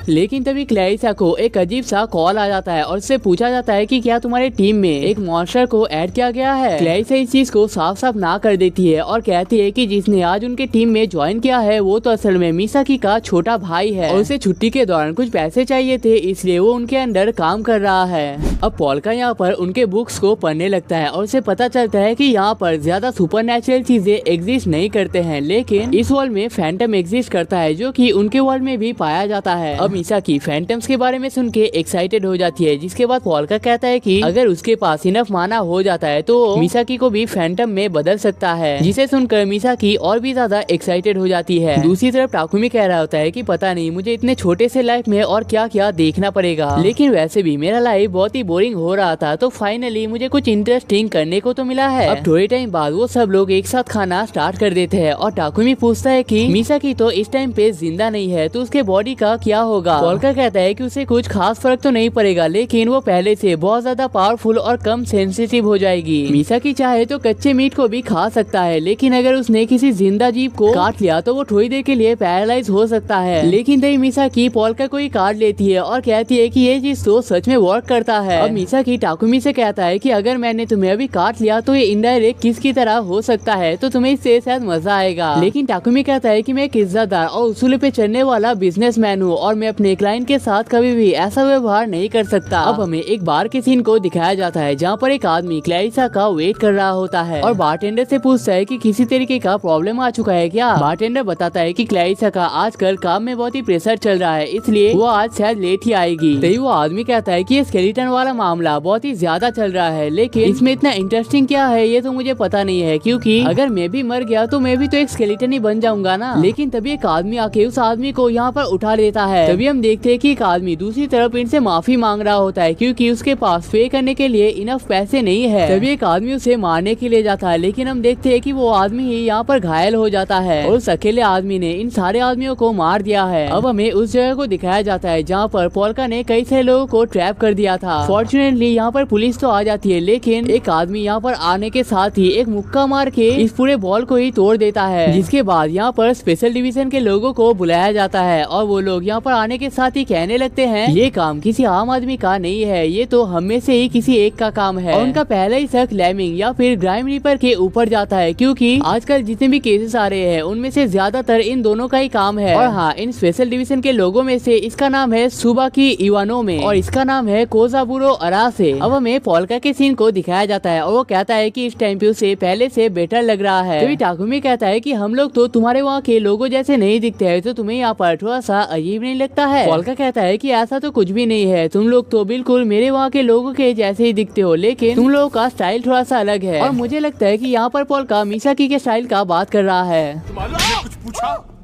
लेकिन तभी क्लैरिसा को एक अजीब सा कॉल आ जाता है और उससे पूछा जाता है कि क्या तुम्हारे टीम में एक मॉन्स्टर को ऐड किया गया है। क्लैरिसा इस चीज को साफ साफ ना कर देती है और कहती है कि जिसने आज उनके टीम में ज्वाइन किया है वो तो असल में मिसाकी का छोटा भाई है और उसे छुट्टी के दौरान कुछ पैसे चाहिए थे, इसलिए वो उनके अंडर काम कर रहा है। अब पोल्का यहाँ पर उनके बुक्स को पढ़ने लगता है और उसे पता चलता है कि यहाँ पर ज्यादा सुपरनैचुरल चीजें एग्जिस्ट नहीं करते हैं, लेकिन इस वर्ल्ड में फैंटम एग्जिस्ट करता है जो कि उनके वर्ल्ड में भी पाया जाता है। अब मिसाकी फैंटम्स के बारे में सुन के एक्साइटेड हो जाती है, जिसके बाद पोल्का कहता है कि अगर उसके पास इनफ माना हो जाता है तो मिसाकी को भी फैंटम में बदल सकता है, जिसे सुनकर मिसाकी और भी ज्यादा एक्साइटेड हो जाती है। दूसरी तरफ टाकुमी कह रहा होता है कि पता नहीं मुझे इतने छोटे से लाइफ में और क्या क्या देखना पड़ेगा, लेकिन वैसे भी मेरा लाइफ बहुत ही बोरिंग हो रहा था, तो फाइनली मुझे कुछ इंटरेस्टिंग करने को तो मिला है। अब थोड़े टाइम बाद वो सब लोग एक साथ खाना स्टार्ट कर देते हैं और टाकुमी पूछता है कि मिसाकी तो इस टाइम पे जिंदा नहीं है, तो उसके बॉडी का क्या होगा? पोल्का कहता है कि उसे कुछ खास फर्क तो नहीं पड़ेगा, लेकिन वो पहले से बहुत ज्यादा पावरफुल और कम सेंसिटिव हो जाएगी। मिसाकी चाहे तो कच्चे मीट को भी खा सकता है, लेकिन अगर उसने किसी जिंदा जीव को काट लिया तो वो थोड़ी देर के लिए पैरालाइज हो सकता है। लेकिन तभी मिसाकी पोल्का को ही काट लेती है और कहती है कि ये चीज तो सच में वर्क करता है। अब मिसाकी टाकुमी से कहता है कि अगर मैंने तुम्हें अभी काट लिया तो ये इनडायरेक्ट किसकी तरह हो सकता है, तो तुम्हें इससे शायद मजा आएगा। लेकिन टाकुमी कहता है कि मैं एक इज्जतदार और उसूलों पे चलने वाला बिजनेसमैन हूँ और मैं अपने क्लाइंट के साथ कभी भी ऐसा व्यवहार नहीं कर सकता। अब हमें एक बार के सीन को दिखाया जाता है जहाँ पर एक आदमी क्लैरिसा का वेट कर रहा होता है और बारटेंडर से पूछता है कि किसी तरीके का प्रॉब्लम आ चुका है क्या। बारटेंडर बताता है कि क्लैरिसा का आजकल काम में बहुत ही प्रेशर चल रहा है, इसलिए वो आज शायद लेट ही आएगी। तभी वो आदमी कहता है कि ये स्केलेटन वाला मामला बहुत ही ज्यादा चल रहा है, लेकिन इसमें इतना इंटरेस्टिंग क्या है ये तो मुझे पता नहीं है, क्योंकि अगर मैं भी मर गया तो मैं भी तो एक स्केलेटन ही बन जाऊंगा ना। लेकिन तभी एक आदमी आके उस आदमी को यहाँ पर उठा लेता है। तभी हम देखते हैं कि एक आदमी दूसरी तरफ इनसे माफी मांग रहा होता है, क्योंकि उसके पास पे करने के लिए इनफ पैसे नहीं है। तभी एक आदमी उसे मारने के लिए जाता है, लेकिन हम देखते हैं कि वो आदमी ही यहाँ पर घायल हो जाता है और उस अकेले आदमी ने इन सारे आदमियों को मार दिया है। अब हमें उस जगह को दिखाया जाता है जहाँ पर पोल्का ने कई सारे लोगों को ट्रैप कर दिया था। फॉर्चुनेटली यहाँ पर पुलिस तो आ जाती है, लेकिन एक आदमी यहाँ पर आने के साथ ही एक मुक्का मार के इस पूरे बॉल को ही तोड़ देता है, जिसके बाद यहाँ पर स्पेशल डिवीजन के लोगों को बुलाया जाता है और वो लोग यहाँ पर आने मुस्कुराने के साथ ही कहने लगते हैं ये काम किसी आम आदमी का नहीं है, ये तो हम में से ही किसी एक का काम है। और उनका पहला ही शक लेमिंग या फिर ग्राइम रीपर के ऊपर जाता है, क्योंकि आजकल जितने भी केसेस आ रहे हैं उनमें से ज्यादातर इन दोनों का ही काम है। और हाँ, इन स्पेशल डिवीजन के लोगों में से इसका नाम है सुबाकी इवानोमे और इसका नाम है कोजाबुरो अरासे। अब हमें पोल्का के सीन को दिखाया जाता है और वो कहता है कि इस टाइम पे उसे पहले से बेटर लग रहा है। तभी टाकुमी कहता है कि हम लोग तो तुम्हारे वहाँ के लोगों जैसे नहीं दिखते हैं, तो तुम्हें यहाँ पर थोड़ा सा अजीब नहीं लगता है? पोल्का कहता है कि ऐसा तो कुछ भी नहीं है, तुम लोग तो बिल्कुल मेरे वहाँ के लोगों के जैसे ही दिखते हो, लेकिन तुम लोगों का स्टाइल थोड़ा सा अलग है। और मुझे लगता है कि यहाँ पर पोल्का मिसाकी के स्टाइल का बात कर रहा है।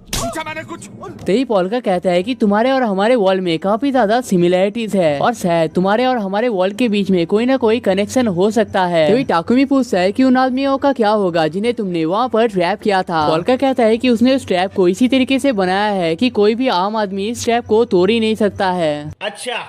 कुछ पूछा मैंने कुछ। तभी पोल्का कहता है कि तुम्हारे और हमारे वर्ल्ड में काफी ज्यादा सिमिलरिटीज है और शायद तुम्हारे और हमारे वर्ल्ड के बीच में कोई ना कोई कनेक्शन हो सकता है। तभी टाकुमी पूछता है कि उन आदमियों का क्या होगा जिन्हें तुमने वहाँ पर ट्रैप किया था। पोल्का कहता है कि उसने उस ट्रैप को इसी तरीके से बनाया है कि कोई भी आम आदमी इस ट्रैप को तोड़ ही नहीं सकता है। अच्छा।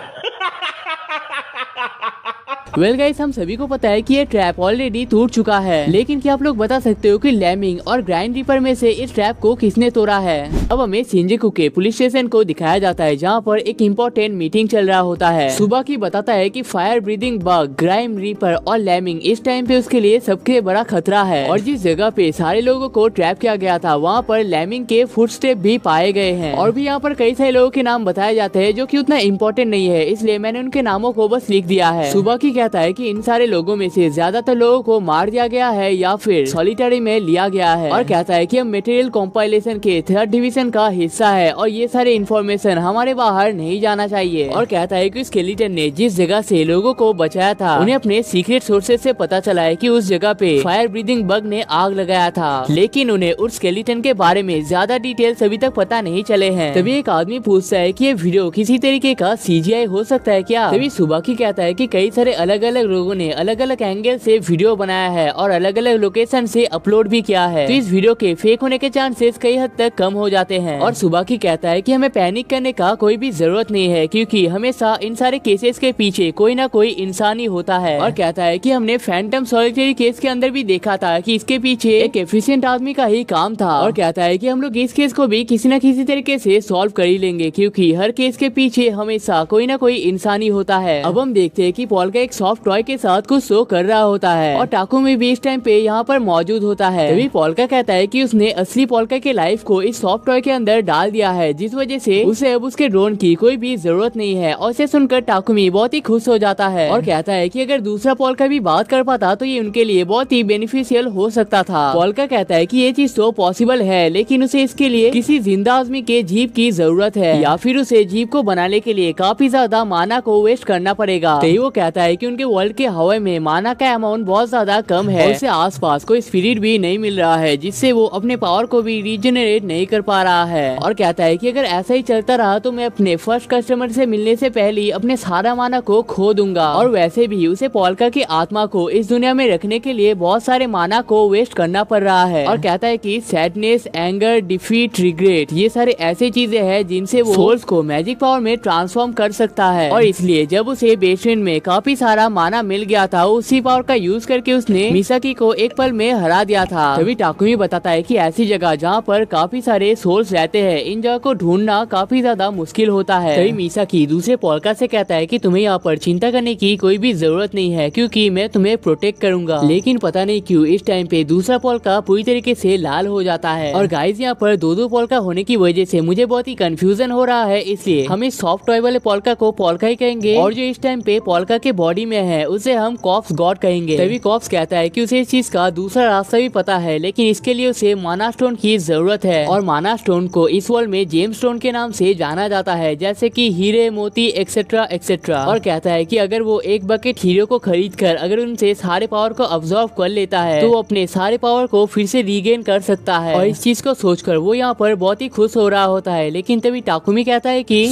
वेल गाइस, हम सभी को पता है कि ये ट्रैप ऑलरेडी टूट चुका है, लेकिन क्या आप लोग बता सकते हो कि लेमिंग और ग्राइंड रीपर में से इस ट्रैप को किसने तोड़ा है? अब हमें शिंजुकू के पुलिस स्टेशन को दिखाया जाता है, जहाँ पर एक इम्पोर्टेंट मीटिंग चल रहा होता है। सुबह की बताता है कि fire breathing bug, grime reaper और लेमिंग इस टाइम पे उसके लिए सबसे बड़ा खतरा है। और जिस जगह पे सारे लोगों को ट्रैप किया गया था वहाँ पर लेमिंग के फुटस्टेप भी पाए गए हैं। और भी यहाँ पर कई सारे लोगों के नाम बताए जाते हैं जो कि उतना इम्पोर्टेंट नहीं है, इसलिए मैंने उनके नामों को बस लिख दिया है। सुबह की कहता है कि इन सारे लोगों में से ज्यादातर लोगों को मार दिया गया है या फिर सॉलिटरी में लिया गया है। और कहता है कि हम मटेरियल कंपाइलेशन के 3rd डिवीजन का हिस्सा है और ये सारे इन्फॉर्मेशन हमारे बाहर नहीं जाना चाहिए। और कहता है कि स्केलेटन ने जिस जगह से लोगों को बचाया था उन्हें अपने सीक्रेट सोर्सेज से पता चला है कि उस जगह पे फायर ब्रीदिंग बग ने आग लगाया था, लेकिन उन्हें उस स्केलेटन के बारे में ज्यादा डिटेल्स अभी तक पता नहीं चले हैं। तभी एक आदमी पूछता है कि ये वीडियो किसी तरीके का CGI हो सकता है क्या? तभी सुबह की कहता है कि कई सारे अलग अलग लोगों ने अलग अलग एंगल से वीडियो बनाया है और अलग अलग लोकेशन से अपलोड भी किया है, तो इस वीडियो के फेक होने के चांसेस कई हद तक कम हो जाते हैं। और सुबह की कहता है कि हमें पैनिक करने का कोई भी जरूरत नहीं है, क्योंकि हमेशा इन सारे केसेस के पीछे कोई ना कोई इंसान ही होता है। और कहता है कि हमने फैंटम सॉलिटरी केस के अंदर भी देखा था कि इसके पीछे एक एफिशिएंट आदमी का ही काम था। और कहता है कि हम लोग इस केस को भी किसी न किसी तरीके से सॉल्व कर ही लेंगे, क्योंकि हर केस के पीछे हमेशा कोई ना कोई इंसान ही होता है। अब हम देखते हैं कि पॉल का एक सॉफ्ट टॉय के साथ कुछ शो कर रहा होता है और टाकुमी भी इस टाइम पे यहाँ पर मौजूद होता है। तभी पोल्का कहता है कि उसने असली पोल्का के लाइफ को इस सॉफ्ट टॉय के अंदर डाल दिया है, जिस वजह से उसे अब उसके ड्रोन की कोई भी जरूरत नहीं है। और इसे सुनकर टाकुमी बहुत ही खुश हो जाता है और कहता है कि अगर दूसरा पोल्का भी बात कर पाता तो ये उनके लिए बहुत ही बेनिफिशियल हो सकता था। पोल्का कहता है कि ये चीज तो पॉसिबल है, लेकिन उसे इसके लिए किसी जिंदा आदमी के जीप की जरूरत है, या फिर उसे जीप को बनाने के लिए काफी ज्यादा माना को वेस्ट करना पड़ेगा। तो वो कहता है कि उनके वर्ल्ड के हवा में माना का अमाउंट बहुत ज्यादा कम है, उसे आसपास कोई स्पिरिट भी नहीं मिल रहा है, जिससे वो अपने पावर को भी रीजनरेट नहीं कर पा रहा है। और कहता है कि अगर ऐसा ही चलता रहा तो मैं अपने फर्स्ट कस्टमर से मिलने से पहले ही अपने सारा माना को खो दूंगा। और वैसे भी उसे पोल्का की आत्मा को इस दुनिया में रखने के लिए बहुत सारे माना को वेस्ट करना पड़ रहा है। और कहता है कि सैडनेस, एंगर, डिफीट, रिग्रेट, ये सारे ऐसी चीजें हैं जिनसे वो सोल्स को मैजिक पावर में ट्रांसफॉर्म कर सकता है। और इसलिए जब उसे बेसमेंट में काफी सारा माना मिल गया था, उसी पावर का यूज करके उसने मिसाकी को एक पल में हरा दिया था। तभी टाकुमी बताता है कि ऐसी जगह जहाँ पर काफी सारे सोल्स रहते हैं, इन जगह को ढूंढना काफी ज्यादा मुश्किल होता है। तभी मिसाकी दूसरे पोल्का से कहता है कि तुम्हें यहाँ पर चिंता करने की कोई भी जरूरत नहीं है, क्योंकि मैं तुम्हें प्रोटेक्ट करूंगा। लेकिन पता नहीं क्यों इस टाइम पे दूसरा पोल्का पूरी तरीके से लाल हो जाता है। और गाइस, यहाँ पर दो पोल्का होने की वजह से मुझे बहुत ही कंफ्यूजन हो रहा है, इसलिए हम इस सॉफ्ट टॉय वाले पोल्का को पोल्का ही कहेंगे, और जो इस टाइम पे पोल्का के बॉडी में है उसे हम कॉप्स गॉड कहेंगे। तभी कॉप्स कहता है कि उसे इस चीज का दूसरा रास्ता भी पता है, लेकिन इसके लिए उसे माना स्टोन की जरूरत है। और माना स्टोन को इस वर्ल्ड में जेम्स स्टोन के नाम से जाना जाता है, जैसे कि हीरे, मोती, एक्सेट्रा एक्सेट्रा। और कहता है कि अगर वो एक बकेट हीरे को खरीद कर अगर उनसे सारे पावर को अब्सॉर्ब कर लेता है तो वो अपने सारे पावर को फिर से रीगेन कर सकता है। और इस चीज को सोचकर वो यहाँ पर बहुत ही खुश हो रहा होता है। लेकिन तभी टाकुमी कहता है कि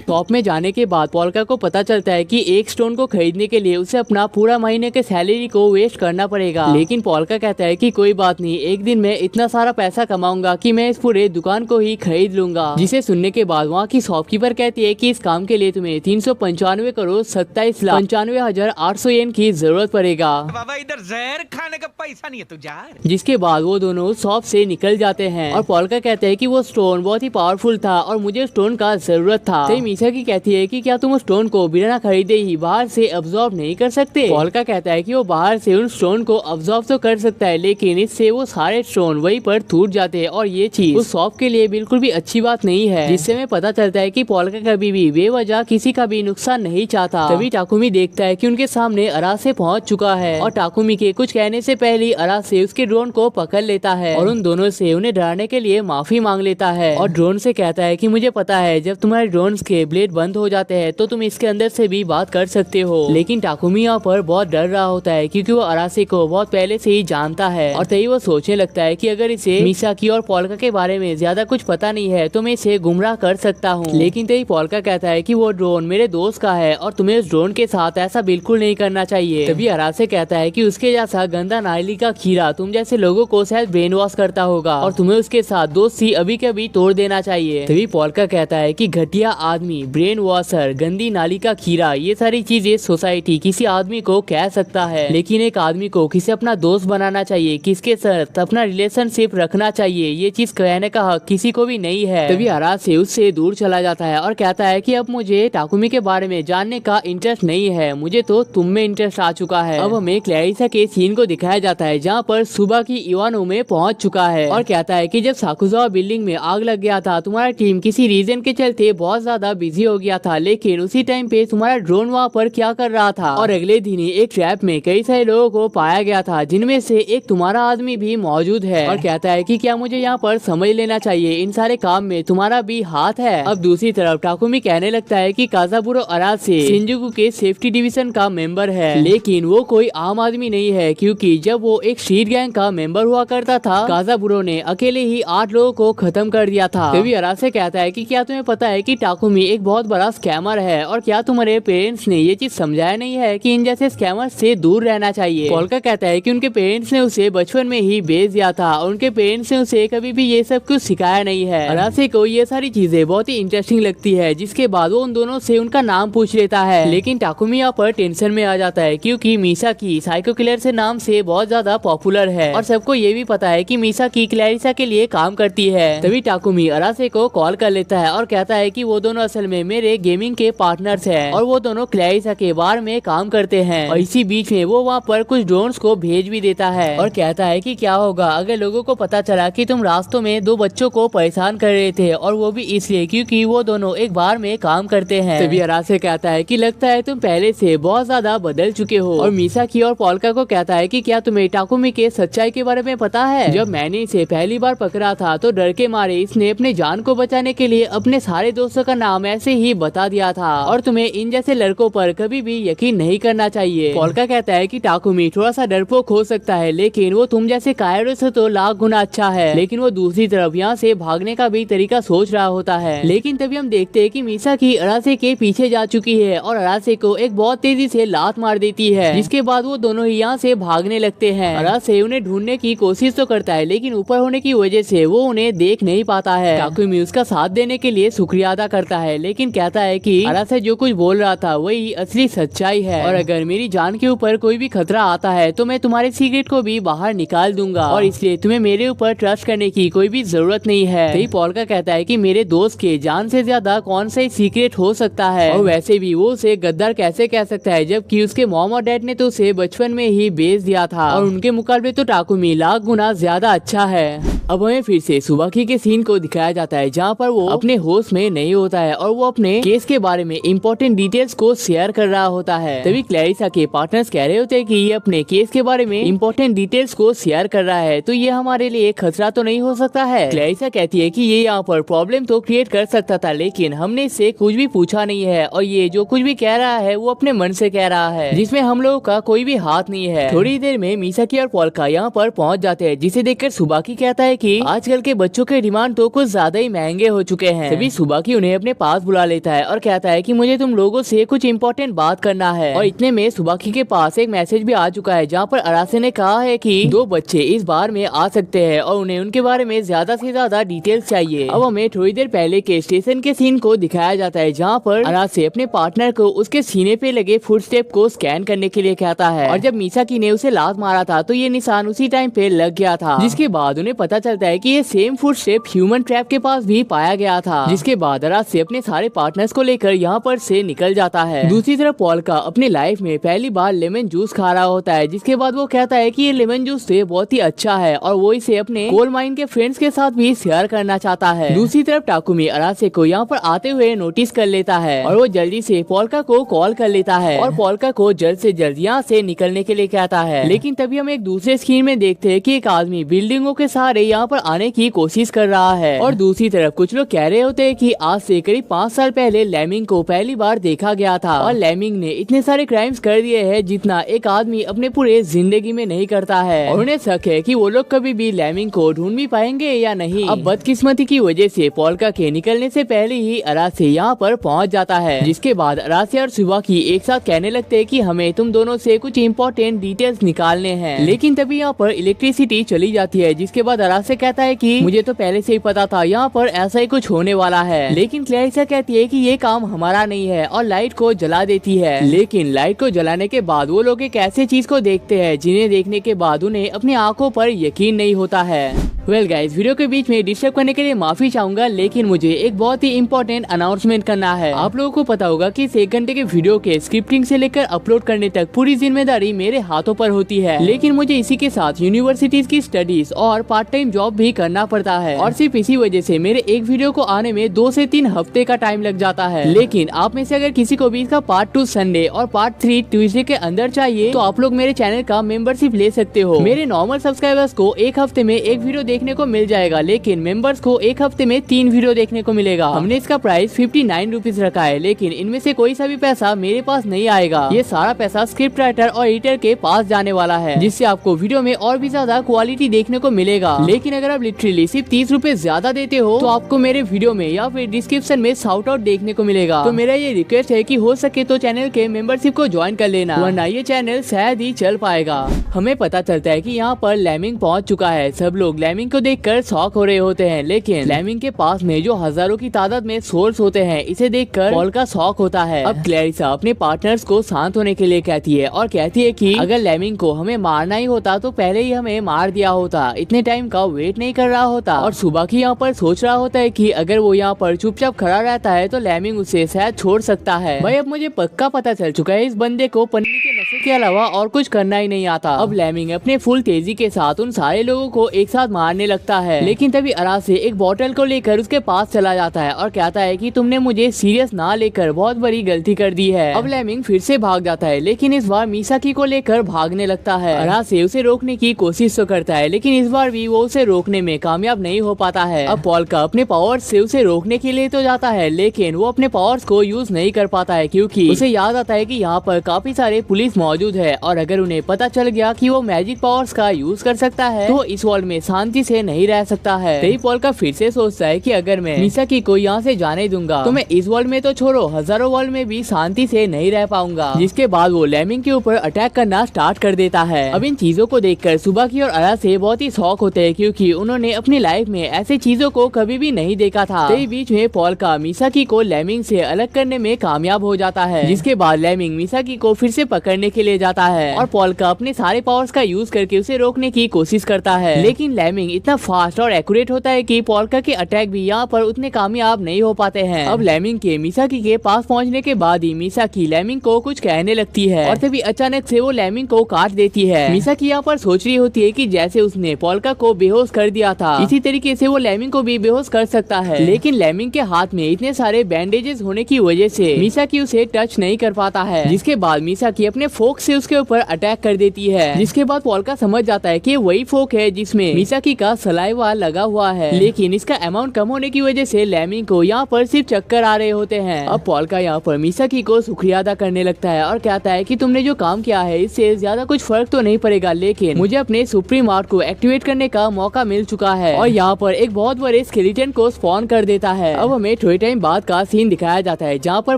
शॉप में जाने के बाद पोल्का को पता चलता है कि एक स्टोन को खरीदने के लिए उसे अपना पूरा महीने के सैलरी को वेस्ट करना पड़ेगा। लेकिन पोल्का कहता है कि कोई बात नहीं, एक दिन में इतना सारा पैसा कमाऊंगा कि मैं इस पूरे दुकान को ही खरीद लूंगा। जिसे सुनने के बाद वहाँ की शॉपकीपर कहती है कि इस काम के लिए तुम्हें 395 करोड़ 27,95,800 येन की जरूरत पड़ेगा। बाबा इधर जहर खाने का पैसा नहीं है तू जा। जिसके बाद वो दोनों शॉप से निकल जाते हैं और पोल्का कहते हैं कि वो स्टोन बहुत ही पावरफुल था और मुझे स्टोन का जरूरत था। तो मिसाकी कहती है कि क्या तुम उस स्टोन को बिना खरीदे ही बाहर से अब्सॉर्ब नहीं कर सकते। पोल्का कहता है कि वो बाहर से उन स्टोन को अब्सॉर्ब तो कर सकता है, लेकिन इससे वो सारे स्टोन वहीं पर टूट जाते हैं और ये चीज उस शॉप के लिए बिल्कुल भी अच्छी बात नहीं है। जिससे हमें पता चलता है कि पोल्का कभी भी बेवजह किसी का भी नुकसान नहीं चाहता। तभी टाकुमी देखता है कि उनके सामने अरासे पहुंच चुका है और टाकुमी के कुछ कहने से पहले अरासे उसके ड्रोन को पकड़ लेता है और उन दोनों से उन्हें डराने के लिए माफी मांग लेता है और ड्रोन से कहता है कि मुझे पता है जब तुम्हारे ड्रोन के ब्लेड बंद हो जाते हैं तो तुम इसके अंदर से भी बात कर सकते हो। लेकिन टाकुमी यहाँ पर बहुत डर रहा होता है क्योंकि वो अरासे को बहुत पहले से ही जानता है और तभी वो सोचने लगता है कि अगर इसे मिसाकी और पोल्का के बारे में ज्यादा कुछ पता नहीं है तो मैं इसे गुमराह कर सकता हूँ। लेकिन तभी पोल्का कहता है कि वो ड्रोन मेरे दोस्त का है और तुम्हें उस ड्रोन के साथ ऐसा बिल्कुल नहीं करना चाहिए। तभी अरासे कहता है कि उसके जैसा गंदा नाली का खीरा तुम जैसे लोगों को शायद ब्रेन वॉश करता होगा और तुम्हें उसके साथ दोस्ती अभी के अभी तोड़ देना चाहिए। तभी पोल्का कहता है कि घटिया आदमी, ब्रेन वॉशर, गंदी नाली का खीरा, ये सारी चीजें सोसाइटी किसी आदमी को कह सकता है, लेकिन एक आदमी को किसी अपना दोस्त बनाना चाहिए, किसके साथ अपना रिलेशनशिप रखना चाहिए, ये चीज कहने का हक किसी को भी नहीं है। तभी अरासे उससे दूर चला जाता है और कहता है कि अब मुझे टाकुमी के बारे में जानने का इंटरेस्ट नहीं है, मुझे तो तुम में इंटरेस्ट आ चुका है। अब हमें क्लैरिसा के सीन को दिखाया जाता है जहाँ पर सुबह की इवानो में पहुँच चुका है और कहता है कि जब साकुजावा बिल्डिंग में आग लग गया था तुम्हारा टीम किसी रीजन के चलते बहुत ज्यादा बिजी हो गया था, लेकिन उसी टाइम पे तुम्हारा ड्रोन वहाँ पर क्या कर रहा था और अगले दिन ही एक ट्रैप में कई सारे लोगों को पाया गया था जिनमें से एक तुम्हारा आदमी भी मौजूद है और कहता है कि क्या मुझे यहाँ पर समझ लेना चाहिए इन सारे काम में तुम्हारा भी हाथ है। अब दूसरी तरफ टाकुमी कहने लगता है कि काजाबुरो अरासे शिंजुकू के सेफ्टी डिवीजन का मेंबर है, लेकिन वो कोई आम आदमी नहीं है क्योंकि जब वो एक स्ट्रीट गैंग का मेंबर हुआ करता था काजाबुरो ने अकेले ही 8 लोगों को खत्म कर दिया था। तभी अरासे कहता है कि क्या तुम्हें पता है कि टाकुमी एक बहुत बड़ा स्कैमर है और क्या तुम्हारे पेरेंट्स ने ये चीज समझाया नहीं है कि इन जैसे स्कैमर से दूर रहना चाहिए। पोल्का कहता है कि उनके पेरेंट्स ने उसे बचपन में ही बेच दिया था और उनके पेरेंट्स ने उसे कभी भी ये सब कुछ सिखाया नहीं है। अरासे को ये सारी चीजें बहुत ही इंटरेस्टिंग लगती है, जिसके बाद वो उन दोनों से उनका नाम पूछ लेता है। लेकिन टाकुमी यहाँ पर टेंशन में आ जाता है क्योंकि मिसाकी साइको किलर से नाम से बहुत ज्यादा पॉपुलर है और सबको ये भी पता है कि मिसाकी क्लैरिसा के लिए काम करती है। तभी टाकुमी अरासे को कॉल कर लेता है और कहता है कि वो दोनों असल में मेरे गेमिंग के पार्टनर्स हैं और वो दोनों क्लैरिसा के बार में काम करते हैं और इसी बीच में वो वहाँ पर कुछ ड्रोन्स को भेज भी देता है और कहता है कि क्या होगा अगर लोगों को पता चला कि तुम रास्तों में 2 बच्चों को परेशान कर रहे थे और वो भी इसलिए क्योंकि वो दोनों एक बार में काम करते हैं। तभी अरासे कहता है कि लगता है तुम पहले से बहुत ज्यादा बदल चुके हो और मिसाकी और पोल्का को कहता है कि क्या तुम्हें टाकुमी के सच्चाई के बारे में पता है। जब मैंने इसे पहली बार पकड़ा था तो डर के मारे इसने अपने जान को बचाने के लिए अपने सारे दोस्तों का नाम ऐसे ही बता दिया था और तुम्हें इन जैसे लड़कों पर कभी भी यकीन नहीं करना चाहिए। पोल्का कहता है कि टाकुमी थोड़ा सा डरपोक हो सकता है लेकिन वो तुम जैसे कायरों से तो लाख गुना अच्छा है, लेकिन वो दूसरी तरफ यहाँ से भागने का भी तरीका सोच रहा होता है। लेकिन तभी हम देखते हैं कि मिसाकी अरासे के पीछे जा चुकी है और अरासे को एक बहुत तेजी से लात मार देती है, जिसके बाद वो दोनों ही यहाँ से भागने लगते हैं। अरासे उन्हें ढूंढने की कोशिश तो करता है लेकिन ऊपर होने की वजह से वो उन्हें देख नहीं पाता है। टाकुमी उसका साथ देने के लिए शुक्रिया अदा करता है लेकिन कहता है कि अरासे जो कुछ बोल रहा था वही असली सच्चाई है और अगर मेरी जान के ऊपर कोई भी खतरा आता है तो मैं तुम्हारे सीक्रेट को भी बाहर निकाल दूंगा और इसलिए तुम्हें मेरे ऊपर ट्रस्ट करने की कोई भी जरूरत नहीं है। तभी पोल्का कहता है कि मेरे दोस्त के जान से ज्यादा कौन सा सीक्रेट हो सकता है और वैसे भी वो उसे गद्दार कैसे कह सकता है जबकि उसके मॉम और डैड ने तो उसे बचपन में ही बेच दिया था और उनके मुकाबले तो टाकुमी लाख गुना ज्यादा अच्छा है। अब हमें फिर से सुबाकी के सीन को दिखाया जाता है जहाँ पर वो अपने होश में नहीं होता है और वो अपने केस के बारे में इम्पोर्टेंट डिटेल्स को शेयर कर रहा होता है। तभी क्लैरिसा के पार्टनर्स कह रहे होते हैं कि ये अपने केस के बारे में इम्पोर्टेंट डिटेल्स को शेयर कर रहा है तो ये हमारे लिए खतरा तो नहीं हो सकता है। क्लैरिसा कहती है कि ये यहाँ पर प्रॉब्लम तो क्रिएट कर सकता था लेकिन हमने इससे कुछ भी पूछा नहीं है और ये जो कुछ भी कह रहा है वो अपने मन से कह रहा है जिसमें हम लोगों का कोई भी हाथ नहीं है। थोड़ी देर में मिसाकी और पोल्का यहाँ पर पहुँच जाते हैं जिसे देखकर सुबाकी कहता है कि आजकल के बच्चों के डिमांड तो कुछ ज्यादा ही महंगे हो चुके हैं। तभी सुबाकी उन्हें अपने पास बुला लेता है और कहता है कि मुझे तुम लोगों से कुछ इम्पोर्टेंट बात करना है। और इतने में सुबाकी के पास एक मैसेज भी आ चुका है जहाँ पर अरासे ने कहा है कि 2 बच्चे इस बार में आ सकते हैं और उन्हें उनके बारे में ज्यादा से ज्यादा डिटेल्स चाहिए। अब हमें थोड़ी देर पहले के स्टेशन के सीन को दिखाया जाता है जहाँ पर अरासे अपने पार्टनर को उसके सीने पे लगे फुटस्टेप को स्कैन करने के लिए कहता है। और जब मिसाकी ने उसे लात मारा था तो ये निशान उसी टाइम पे लग गया था, जिसके बाद उन्हें पता चलता है कि ये सेम फुटस्टेप ह्यूमन ट्रैप के पास भी पाया गया था। जिसके बाद अरासे अपने सारे पार्टनर्स को लेकर यहाँ पर से निकल जाता है। दूसरी तरफ पोल्का अपनी लाइफ में पहली बार लेमन जूस खा रहा होता है, जिसके बाद वो कहता है कि ये लेमन जूस से बहुत ही अच्छा है और वो इसे अपने कोल माइन के फ्रेंड्स के साथ भी शेयर करना चाहता है। दूसरी तरफ टाकुमी अरासे को यहाँ पर आते हुए नोटिस कर लेता है और वो जल्दी से पोल्का को कॉल कर लेता है और पोल्का को जल्द से जल्द यहाँ से निकलने के लिए कहता है। लेकिन तभी हम एक दूसरे स्क्रीन में देखते हैं कि एक आदमी बिल्डिंगों के सहारे यहाँ पर आने की कोशिश कर रहा है। और दूसरी तरफ कुछ लोग कह रहे होते हैं कि आज से करीब 5 साल पहले लेमिंग को पहली बार देखा गया था और लेमिंग ने इतने सारे क्राइम्स कर दिए हैं जितना एक आदमी अपने पूरे जिंदगी में नहीं करता है। और उन्हें शक है कि वो लोग कभी भी लेमिंग को ढूंढ भी पाएंगे या नहीं। अब बदकिस्मती की वजह से पोल्का के निकलने से पहले ही अरासे यहाँ पर पहुँच जाता है। जिसके बाद अरासे और सुबाकी एक साथ कहने लगते हैं कि हमें तुम दोनों से कुछ इम्पोर्टेंट डिटेल्स निकालने हैं। लेकिन तभी यहाँ पर इलेक्ट्रिसिटी चली जाती है, जिसके बाद अरासे कहता है कि मुझे तो पहले से ही पता था यहाँ पर ऐसा ही कुछ होने वाला है। लेकिन क्लैरिसा कहती है कि ये काम हमारा नहीं है और लाइट को जला देती है। लेकिन लाइट को जलाने के बाद वो लोग एक ऐसे चीज को देखते हैं जिन्हें देखने के बाद उन्हें अपनी आंखों पर यकीन नहीं होता है। वेल गाइस, वीडियो के बीच में डिस्टर्ब करने के लिए माफी चाहूंगा, लेकिन मुझे एक बहुत ही इम्पोर्टेंट अनाउंसमेंट करना है। आप लोगों को पता होगा कि 1 घंटे के वीडियो के स्क्रिप्टिंग से लेकर अपलोड करने तक पूरी जिम्मेदारी मेरे हाथों पर होती है। लेकिन मुझे इसी के साथ यूनिवर्सिटीज की स्टडीज और पार्ट टाइम जॉब भी करना पड़ता है और सिर्फ इसी वजह से मेरे एक वीडियो को आने में 2 से 3 हफ्ते का टाइम लग जाता है। लेकिन आप में से अगर किसी को भी इसका पार्ट 2 संडे और पार्ट 3 ट्यूसडे के अंदर चाहिए तो आप लोग मेरे चैनल का मेंबरशिप ले सकते हो। मेरे नॉर्मल सब्सक्राइबर्स को 1 हफ्ते में 1 वीडियो देखने को मिल जाएगा, लेकिन मेंबर्स को 1 हफ्ते में 3 वीडियो देखने को मिलेगा। हमने इसका प्राइस 59 रुपीज रखा है, लेकिन इनमें से कोई सा भी पैसा मेरे पास नहीं आएगा। ये सारा पैसा स्क्रिप्ट राइटर और एडिटर के पास जाने वाला है, जिससे आपको वीडियो में और भी ज्यादा क्वालिटी देखने को मिलेगा। लेकिन अगर आप लिटरली सिर्फ 30 रुपए ज्यादा देते हो तो आपको मेरे वीडियो में या फिर डिस्क्रिप्शन में शाउट आउट देखने को मिलेगा। तो मेरा ये रिक्वेस्ट है कि हो सके तो चैनल के मेंबरशिप को ज्वाइन कर लेना, वरना ये चैनल शायद ही चल पाएगा। हमें पता चलता है कि यहाँ पर लेमिंग पहुँच चुका है। सब लोग लेमिंग को देखकर शॉक हो रहे होते हैं, लेकिन लेमिंग के पास में जो हजारों की तादाद में सोल्स होते हैं, इसे देखकर पोल्का शॉक होता है। अब क्लैरिसा अपने पार्टनर्स को शांत होने के लिए कहती है और कहती है कि अगर लेमिंग को हमें मारना ही होता तो पहले ही हमें मार दिया होता, इतने टाइम का वेट नहीं कर रहा होता। और सुबाकी यहाँ पर सोच रहा होता है कि अगर वो यहाँ पर चुपचाप खड़ा रहता है तो लेमिंग उसे शायद छोड़ सकता है। भाई अब मुझे पक्का पता चल चुका है इस बंदे को पन्नी के नशे के अलावा और कुछ करना ही नहीं आता। अब लेमिंग अपने फुल तेजी के साथ उन सारे लोगों को एक साथ मारने लगता है। लेकिन तभी अरासे एक बोतल को लेकर उसके पास चला जाता है और कहता है कि तुमने मुझे सीरियस ना लेकर बहुत बड़ी गलती कर दी है। अब लेमिंग फिर से भाग जाता है, लेकिन इस बार मिसाकी को लेकर भागने लगता है। अरासे उसे रोकने की कोशिश तो करता है, लेकिन इस बार भी वो उसे रोकने में कामयाब नहीं हो पाता है। अब पोल्का अपने पावर्स से उसे रोकने के लिए तो जाता है, लेकिन वो अपने पावर्स को यूज नहीं कर पाता है, क्योंकि उसे याद आता है कि यहाँ पर काफी सारे पुलिस मौजूद है और अगर उन्हें पता चल गया कि वो मैजिक पावर्स का यूज कर सकता है तो इस वर्ल्ड में शांति से नहीं रह सकता है। तभी पोल्का फिर से सोचता है कि अगर मैं मिसाकी को यहाँ से जाने दूंगा तो मैं इस वर्ल्ड में तो छोड़ो हजारों वर्ल्ड में भी शांति से नहीं रह पाऊंगा। जिसके बाद वो लेमिंग के ऊपर अटैक करना स्टार्ट कर देता है। अब इन चीजों को देखकर सुबाकी और अरासे बहुत ही शॉक होते हैं, क्योंकि उन्होंने अपनी लाइफ में ऐसी चीजों को कभी भी नहीं देखा था। तभी बीच में पोल्का मिसाकी को लेमिंग से अलग करने में कामयाब हो जाता है, जिसके बाद लेमिंग मिसाकी को फिर से पकड़ने के लिए जाता है और पोल्का अपने सारे पावर्स का यूज करके उसे रोकने की कोशिश करता है। लेकिन लेमिंग इतना फास्ट और एक्यूरेट होता है कि पोल्का के अटैक भी यहाँ पर उतने कामयाब नहीं हो पाते हैं। अब लेमिंग के मिसाकी के पास पहुँचने के बाद ही मिसाकी लेमिंग को कुछ कहने लगती है और तभी अचानक से वो लेमिंग को काट देती है। मिसाकी यहाँ पर सोच रही होती है कि जैसे उसने पोल्का को बेहोश कर दिया था, इसी तरीके से वो लेमिंग को भी बेहोश कर सकता है। लेकिन लेमिंग के हाथ में इतने सारे बैंडेजेस होने की वजह से मिसाकी उसे टच नहीं कर पाता है, जिसके बाद मिसाकी अपने फोक से उसके ऊपर अटैक कर देती है। जिसके बाद पोल्का समझ जाता है कि वही फोक है जिसमें मिसाकी का सलाइवा लगा हुआ है, लेकिन इसका अमाउंट कम होने की वजह से लेमिंग को यहाँ पर सिर्फ चक्कर आ रहे होते हैं। अब पोल्का यहाँ पर मिसाकी को शुक्रिया अदा करने लगता है और कहता है कि तुमने जो काम किया है इससे ज्यादा कुछ फर्क तो नहीं पड़ेगा, लेकिन मुझे अपने सुप्रीम आर्ट को एक्टिवेट करने का मौका मिल चुका है। और यहाँ पर एक बहुत बड़े स्केलेटन को स्पॉन कर देता है। अब हमें थोड़े टाइम बाद का सीन दिखाया जाता है जहाँ पर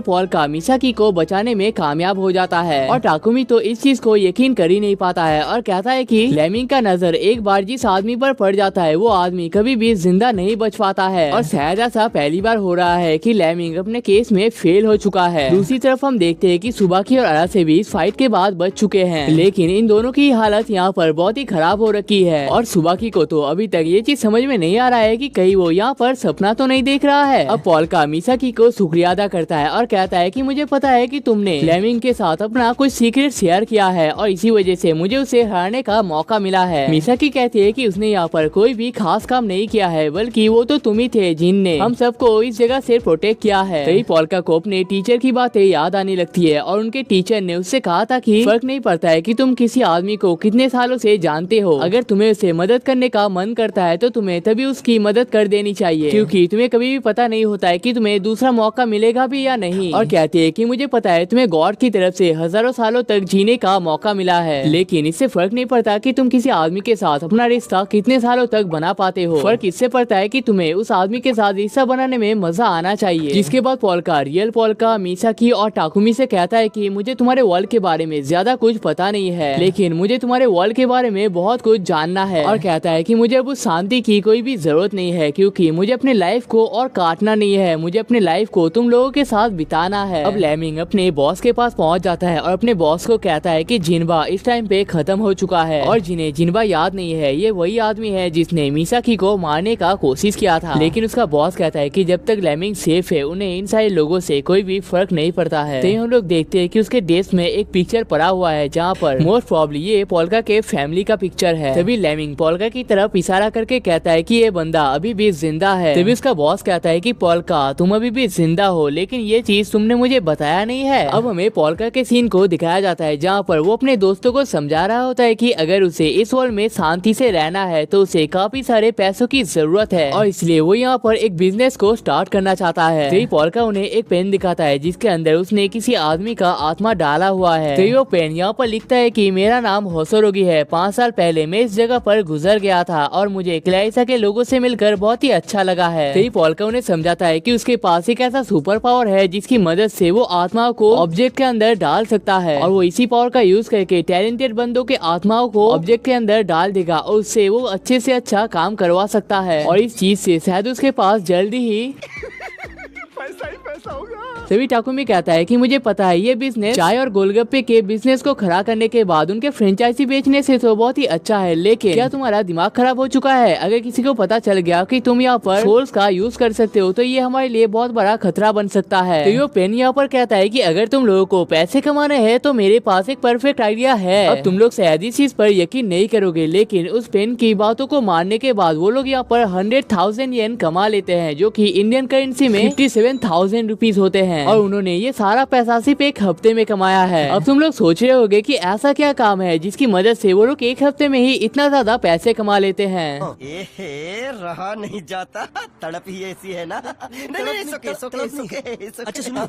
पोल्का मिसाकी को बचाने में कामयाब हो जाता है और टाकुमी तो इस चीज को यकीन कर ही नहीं पाता है और कहता है कि लेमिंग का नजर एक बार जिस आदमी पर पड़ जाता है वो आदमी कभी भी जिंदा नहीं बच पाता है। और शायद ऐसा पहली बार हो रहा है कि लेमिंग अपने केस में फेल हो चुका है। दूसरी तरफ हम देखते हैं कि सुबाकी और अरासे भी इस फाइट के बाद बच चुके हैं, लेकिन इन दोनों की हालत यहाँ पर बहुत ही खराब हो रखी है। और सुबाकी को तो अभी तक ये चीज समझ में नहीं आ रहा है कि कहीं वो यहाँ पर सपना तो नहीं देख रहा है। अब पोल्का मिसाकी को शुक्रिया अदा करता है और कहता है कि मुझे पता है कि तुमने लेमिंग के साथ अपना कुछ सीक्रेट शेयर किया है और इसी वजह से मुझे उसे हराने का मौका मिला है। मिसाकी कहती है कि उसने यहाँ पर कोई भी खास काम नहीं किया है, बल्कि वो तो तुम ही थे जिनने हम सबको इस जगह से प्रोटेक्ट किया है। तभी पोल्का को अपने टीचर की बातें याद आने लगती है और उनके टीचर ने उससे कहा था कि फर्क नहीं पड़ता है कि तुम किसी आदमी को कितने सालों से जानते हो, अगर तुम्हें उसे मदद करने का मन करता है तो तुम्हें तभी उसकी मदद कर देनी चाहिए, क्योंकि तुम्हें कभी भी पता नहीं होता है कि तुम्हें दूसरा मौका मिलेगा भी या नहीं। और कहती है कि मुझे पता है तुम्हें गॉड की तरफ से हजारों सालों तक जीने का मौका मिला है, लेकिन इससे फर्क नहीं पड़ता कि तुम किसी आदमी के साथ अपना रिश्ता कितने सालों तक बना पाते हो, फर्क इससे पड़ता है कि तुम्हें उस आदमी के साथ रिश्ता बनाने में मजा आना चाहिए। जिसके बाद पोल्का रियल पोल्का मिसाकी और टाकुमी से कहता है कि मुझे तुम्हारे वर्ल्ड के बारे में ज्यादा कुछ पता नहीं है, लेकिन मुझे तुम्हारे वर्ल्ड के बारे में बहुत कुछ जानना है। और कहता है कि मुझे अब उस शांति की कोई भी जरूरत नहीं है, क्योंकि मुझे अपने लाइफ को और काटना नहीं है, मुझे अपने लाइफ को तुम लोगों के साथ बिताना है। अब लेमिंग अपने बॉस के पास पहुंच जाता है और अपने बॉस को कहता है कि जिन्बा इस टाइम पे खत्म हो चुका है और जिन्हें जिन्बा याद नहीं है ये वही आदमी है जिसने मिसाकी को मारने का कोशिश किया था। लेकिन उसका बॉस कहता है कि जब तक लेमिंग सेफ है उन्हें इन सारे लोगों से कोई भी फर्क नहीं पड़ता है। तो हम लोग देखते हैं कि उसके डेस्क में एक पिक्चर पड़ा हुआ है जहाँ पर मोस्ट प्रॉब्ली ये पोल्का के फैमिली का पिक्चर है। तभी लेमिंग पोल्का की तरफ इशारा करके कहता है कि ये बंदा अभी भी जिंदा है। तभी उसका बॉस कहता है कि पोल्का तुम अभी भी जिंदा हो, लेकिन ये चीज तुमने मुझे बताया नहीं है। अब हमें पोल्का के सीन को दिखाया जाता है जहाँ पर वो अपने दोस्तों को समझा रहा होता है कि अगर उसे इस वर्ल्ड में शांति से रहना है तो उसे काफी सारे पैसों की जरूरत है और इसलिए वो यहाँ पर एक बिजनेस को स्टार्ट करना चाहता है। तो पोल्का उन्हें एक पेन दिखाता है जिसके अंदर उसने किसी आदमी का आत्मा डाला हुआ है। तो वो पेन यहाँ पर लिखता है कि मेरा नाम होसोरोगी है, 5 साल पहले मैं इस जगह पर गुजर गया था और मुझे क्लाइसा के लोगों से मिलकर बहुत ही अच्छा लगा है। तो पोल्का उन्हें समझाता है कि उसके पास एक ऐसा सुपर पावर है जिसकी मदद से वो आत्माओं को ऑब्जेक्ट के अंदर डाल सकता है और वो इसी पावर का यूज करके टैलेंटेड बंदों के आत्माओं को ऑब्जेक्ट के अंदर डाल देगा और उससे वो अच्छे से अच्छा काम करवा सकता है और इस चीज से शायद उसके पास जल्दी ही पैसा होगा। तभी टाकुमी कहता है कि मुझे पता है ये बिजनेस चाय और गोलगप्पे के बिजनेस को खड़ा करने के बाद उनके फ्रेंचाइजी बेचने से तो बहुत ही अच्छा है, लेकिन क्या तुम्हारा दिमाग खराब हो चुका है? अगर किसी को पता चल गया कि तुम यहाँ पर सोल्स का यूज कर सकते हो तो ये हमारे लिए बहुत बड़ा खतरा बन सकता है। तो ये पेन यहाँ पर कहता है कि अगर तुम लोगों को पैसे कमाने हैं तो मेरे पास एक परफेक्ट आइडिया है। अब तुम लोग शायद इस चीज पर यकीन नहीं करोगे, लेकिन उस पेन की बातों को मानने के बाद वो लोग यहाँ पर 100,000 येन कमा लेते हैं, जो की इंडियन करेंसी में 57,000 रुपीज होते हैं और उन्होंने ये सारा पैसा सिर्फ एक हफ्ते में कमाया है। अब तुम लोग सोच रहे होगे कि ऐसा क्या काम है जिसकी मदद से वो लोग एक हफ्ते में ही इतना ज्यादा पैसे कमा लेते हैं। रहा नहीं जाता, तड़प ही ऐसी है ना।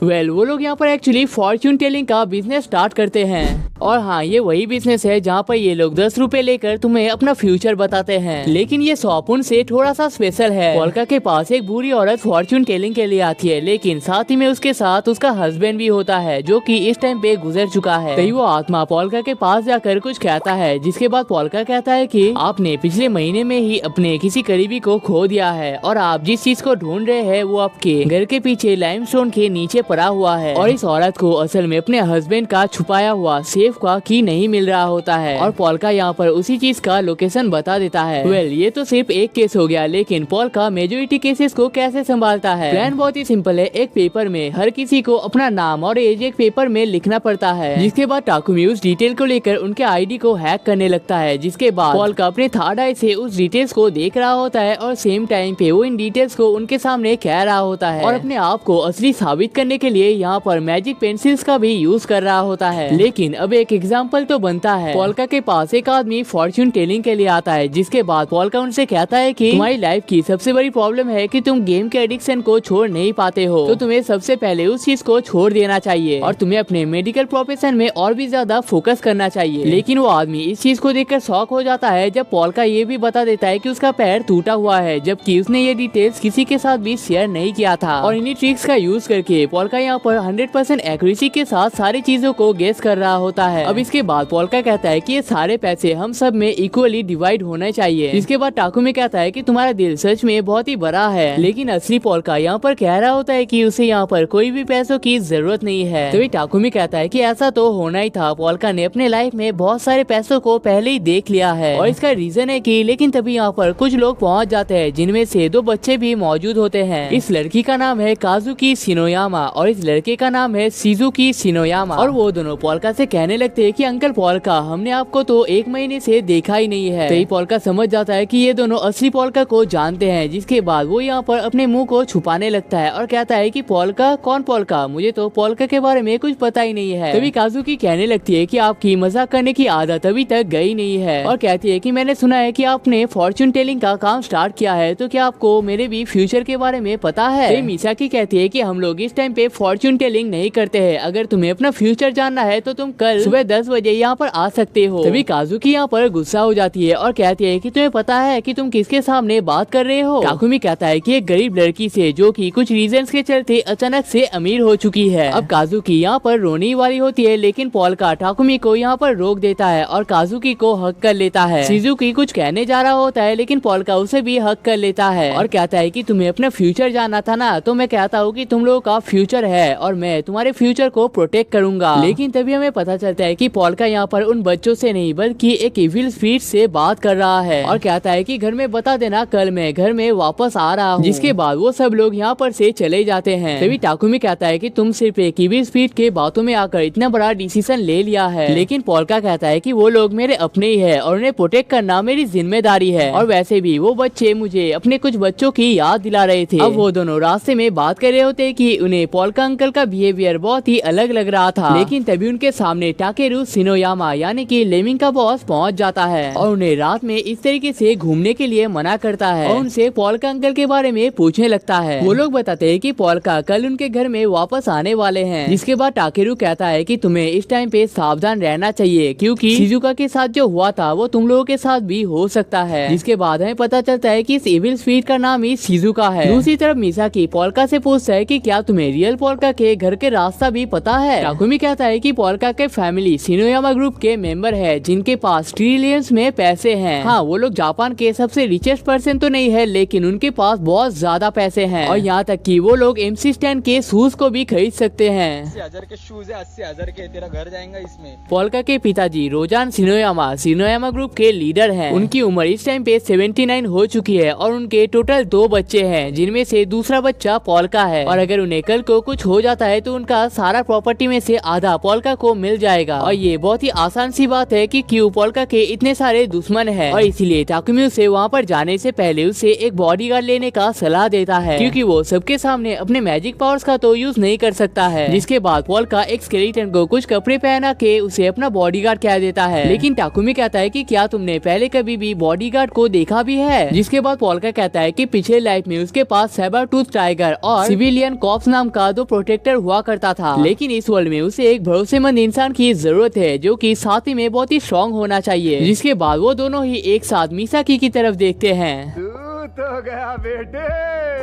वेल वो लोग यहाँ पर एक्चुअली फॉर्च्यून टेलिंग का बिजनेस स्टार्ट करते हैं और हाँ ये वही बिजनेस है जहाँ पर ये लोग 10 रुपए लेकर तुम्हें अपना फ्यूचर बताते हैं, लेकिन ये शॉप उनसे थोड़ा सा स्पेशल है। पोल्का के पास एक बुरी औरत फॉर्च्यून टेलिंग के लिए आती है, लेकिन साथ ही में उसके साथ उसका हस्बैंड भी होता है जो कि इस टाइम पे गुजर चुका है। तो वो आत्मा पोल्का के पास जाकर कुछ कहता है, जिसके बाद पोल्का कहता है कि आपने पिछले महीने में ही अपने किसी करीबी को खो दिया है और आप जिस चीज को ढूंढ रहे हैं वो आपके घर के पीछे लाइमस्टोन के नीचे पड़ा हुआ है और इस औरत को असल में अपने हस्बैंड का छुपाया हुआ सेफ का की नहीं मिल रहा होता है और पोल्का यहाँ पर उसी चीज का लोकेशन बता देता है। वेल ये तो सिर्फ एक केस हो गया, लेकिन पोल्का मेजोरिटी केसेस को कैसे संभालता है? प्लान बहुत ही सिंपल है। एक पेपर में हर हर किसी को अपना नाम और एज एक पेपर में लिखना पड़ता है। जिसके बाद टाकुमी उस डिटेल को लेकर उनके आईडी को हैक करने लगता है। जिसके बाद पोल्का अपने थर्ड आई से उस डिटेल्स को देख रहा होता है और सेम टाइम पे वो इन डिटेल्स को उनके सामने कह रहा होता है और अपने आप को असली साबित करने के लिए यहाँ पर मैजिक पेंसिल्स का भी यूज कर रहा होता है। लेकिन अब एक एग्जाम्पल तो बनता है। पोल्का के पास एक आदमी फॉर्च्यून टेलिंग के लिए आता है। जिसके बाद पोल्का उनसे कहता है कि तुम्हारी लाइफ की सबसे बड़ी प्रॉब्लम है कि तुम गेम के एडिक्शन को छोड़ नहीं पाते हो, तो तुम्हें सबसे पहले उस चीज को छोड़ देना चाहिए और तुम्हें अपने मेडिकल प्रोफेशन में और भी ज्यादा फोकस करना चाहिए। लेकिन वो आदमी इस चीज को देखकर शॉक हो जाता है जब पोल्का ये भी बता देता है कि उसका पैर टूटा हुआ है, जबकि उसने ये डिटेल्स किसी के साथ भी शेयर नहीं किया था। और इन्हीं ट्रिक्स का यूज करके पोल्का यहाँ पर 100% एक्यूरेसी के साथ सारी चीजों को गेस कर रहा होता है। अब इसके बाद पोल्का कहता है कि ये सारे पैसे हम सब में इक्वली डिवाइड होने चाहिए। इसके बाद टाकुमी कहता है कि तुम्हारा दिल सच में बहुत ही बड़ा है। लेकिन असली पोल्का यहाँ पर कह रहा होता है कि उसे यहाँ पर कोई भी पैसों की जरूरत नहीं है। तभी टाकुमी कहता है कि ऐसा तो होना ही था, पोल्का ने अपने लाइफ में बहुत सारे पैसों को पहले ही देख लिया है और इसका रीजन है कि लेकिन तभी यहाँ पर कुछ लोग पहुँच जाते हैं जिनमें से 2 बच्चे भी मौजूद होते हैं। इस लड़की का नाम है काजुकी शिनोयामा और इस लड़के का नाम है शिजुकी शिनोयामा। और वो दोनों पोल्का से कहने लगते हैं कि अंकल पोल्का, हमने आपको तो 1 महीने से देखा ही नहीं है। तो पोल्का समझ जाता है कि ये दोनों असली पोल्का को जानते हैं। जिसके बाद वो यहाँ पर अपने मुंह को छुपाने लगता है और कहता है कि पोल्का, कौन पोल्का, मुझे तो पोल्का के बारे में कुछ पता ही नहीं है। तभी काजुकी कहने लगती है कि आपकी मजाक करने की आदत अभी तक गई नहीं है और कहती है कि मैंने सुना है कि आपने फॉर्च्यून टेलिंग का काम स्टार्ट किया है, तो क्या आपको मेरे भी फ्यूचर के बारे में पता है? मिसाकी कहती है कि हम लोग इस टाइम पे फॉर्च्यून टेलिंग नहीं करते हैं। अगर तुम्हें अपना फ्यूचर जानना है तो तुम कल सुबह 10 बजे यहाँ पर आ सकते हो। तभी काजुकी यहाँ पर गुस्सा हो जाती है और कहती है कि तुम्हें पता है कि तुम किसके सामने बात कर रहे हो? टाकुमी कहता है कि एक गरीब लड़की से जो कि कुछ रीजंस के चलते अचानक से अमीर हो चुकी है। अब काजुकी यहाँ पर रोने वाली होती है, लेकिन पोल्का टाकुमी को यहाँ पर रोक देता है और काजुकी को हक कर लेता है। शिजुकी कुछ कहने जा रहा होता है, लेकिन पोल्का उसे भी हक कर लेता है और कहता है कि तुम्हें अपना फ्यूचर जानना था ना, तो मैं कहता हूँ कि तुम लोगों का फ्यूचर है और मैं तुम्हारे फ्यूचर को प्रोटेक्ट करूंगा। लेकिन तभी हमें पता चलता है कि पोल्का यहाँ पर उन बच्चों से नहीं बल्कि एक इविल स्पिरिट से बात कर रहा है और कहता है कि घर में बता देना, कल मैं घर में वापस आ रहा हूँ। जिसके बाद वो सब लोग यहाँ पर से चले जाते हैं। तभी टाकुमी कहता है कि तुम सिर्फ एक इविल स्पिरिट के बातों में आकर इतना बड़ा डिसीजन ले लिया है। लेकिन पोल्का कहता है कि वो लोग मेरे अपने ही है और उन्हें प्रोटेक्ट करना मेरी जिम्मेदारी है और वैसे भी वो बच्चे मुझे अपने कुछ बच्चों की याद दिला रहे थे। अब वो दोनों रास्ते में बात कर रहे होते कि उन्हें पोल्का अंकल का बिहेवियर बहुत ही अलग लग रहा था। लेकिन तभी उनके सामने टाकेरू शिनोयामा यानी कि लेमिंग का बॉस पहुंच जाता है और उन्हें रात में इस तरीके से घूमने के लिए मना करता है और उनसे पोल्का अंकल के बारे में पूछने लगता है। वो लोग बताते हैं कि पोल्का कल उनके घर में वापस आने वाले हैं। जिसके बाद टाकेरू कहता है कि तुम्हें इस टाइम पे सावधान रहना चाहिए क्योंकि शिजुका के साथ जो हुआ था वो तुम लोगों के साथ भी हो सकता है। जिसके बाद हमें पता चलता है कि इस इविल स्पिरिट का नाम ही शिजुका है। दूसरी तरफ मिसाकी पोल्का से पूछता है कि क्या तुम्हें रियल पोल्का के घर के रास्ता भी पता है? टाकुमी कहता है कि पोल्का के फैमिली शिनोयामा ग्रुप के मेंबर है जिनके पास ट्रिलियंस में पैसे हैं। हाँ, वो लोग जापान के सबसे रिचेस्ट पर्सन तो नहीं है, लेकिन उनके पास बहुत ज्यादा पैसे हैं और यहाँ तक कि वो लोग MC स्टैन के शूज को भी खरीद सकते हैं। 80,000 के शूज है, 80,000 के, तेरा घर जाएगा इसमें। पोल्का के पिताजी रोजान शिनोयामा ग्रुप के लीडर हैं। उनकी उम्र इस टाइम पे 79 हो चुकी है और उनके टोटल 2 बच्चे हैं जिनमें से दूसरा बच्चा पोल्का है और अगर उन्हें कल को कुछ हो जाता है तो उनका सारा प्रॉपर्टी में से आधा पोल्का को मिल जाएगा। और ये बहुत ही आसान सी बात है कि क्यों पोल्का के इतने सारे दुश्मन हैं और इसीलिए टाकुमी उसे वहाँ पर जाने से पहले उसे एक बॉडीगार्ड लेने का सलाह देता है क्योंकि वो सबके सामने अपने मैजिक पावर्स का तो यूज नहीं कर सकता है। जिसके बाद पोल्का एक स्केलेटन को कुछ कपड़े पहना के उसे अपना बॉडीगार्ड कह देता है। लेकिन टाकुमी कहता है कि क्या तुमने पहले कभी भी बॉडीगार्ड को देखा भी है? जिसके बाद पोल्का कहता है कि पिछले लाइफ में उसके पास सैबर टूथ टाइगर और सिविलियन कॉप्स नाम का 2 प्रोटेक्टर हुआ करता था, लेकिन इस वर्ल्ड में उसे एक भरोसेमंद इंसान की जरूरत है जो कि साथ ही में बहुत ही स्ट्रॉन्ग होना चाहिए। जिसके बाद वो दोनों ही एक साथ मिसाकी की तरफ देखते हैं। तो गया बेटे।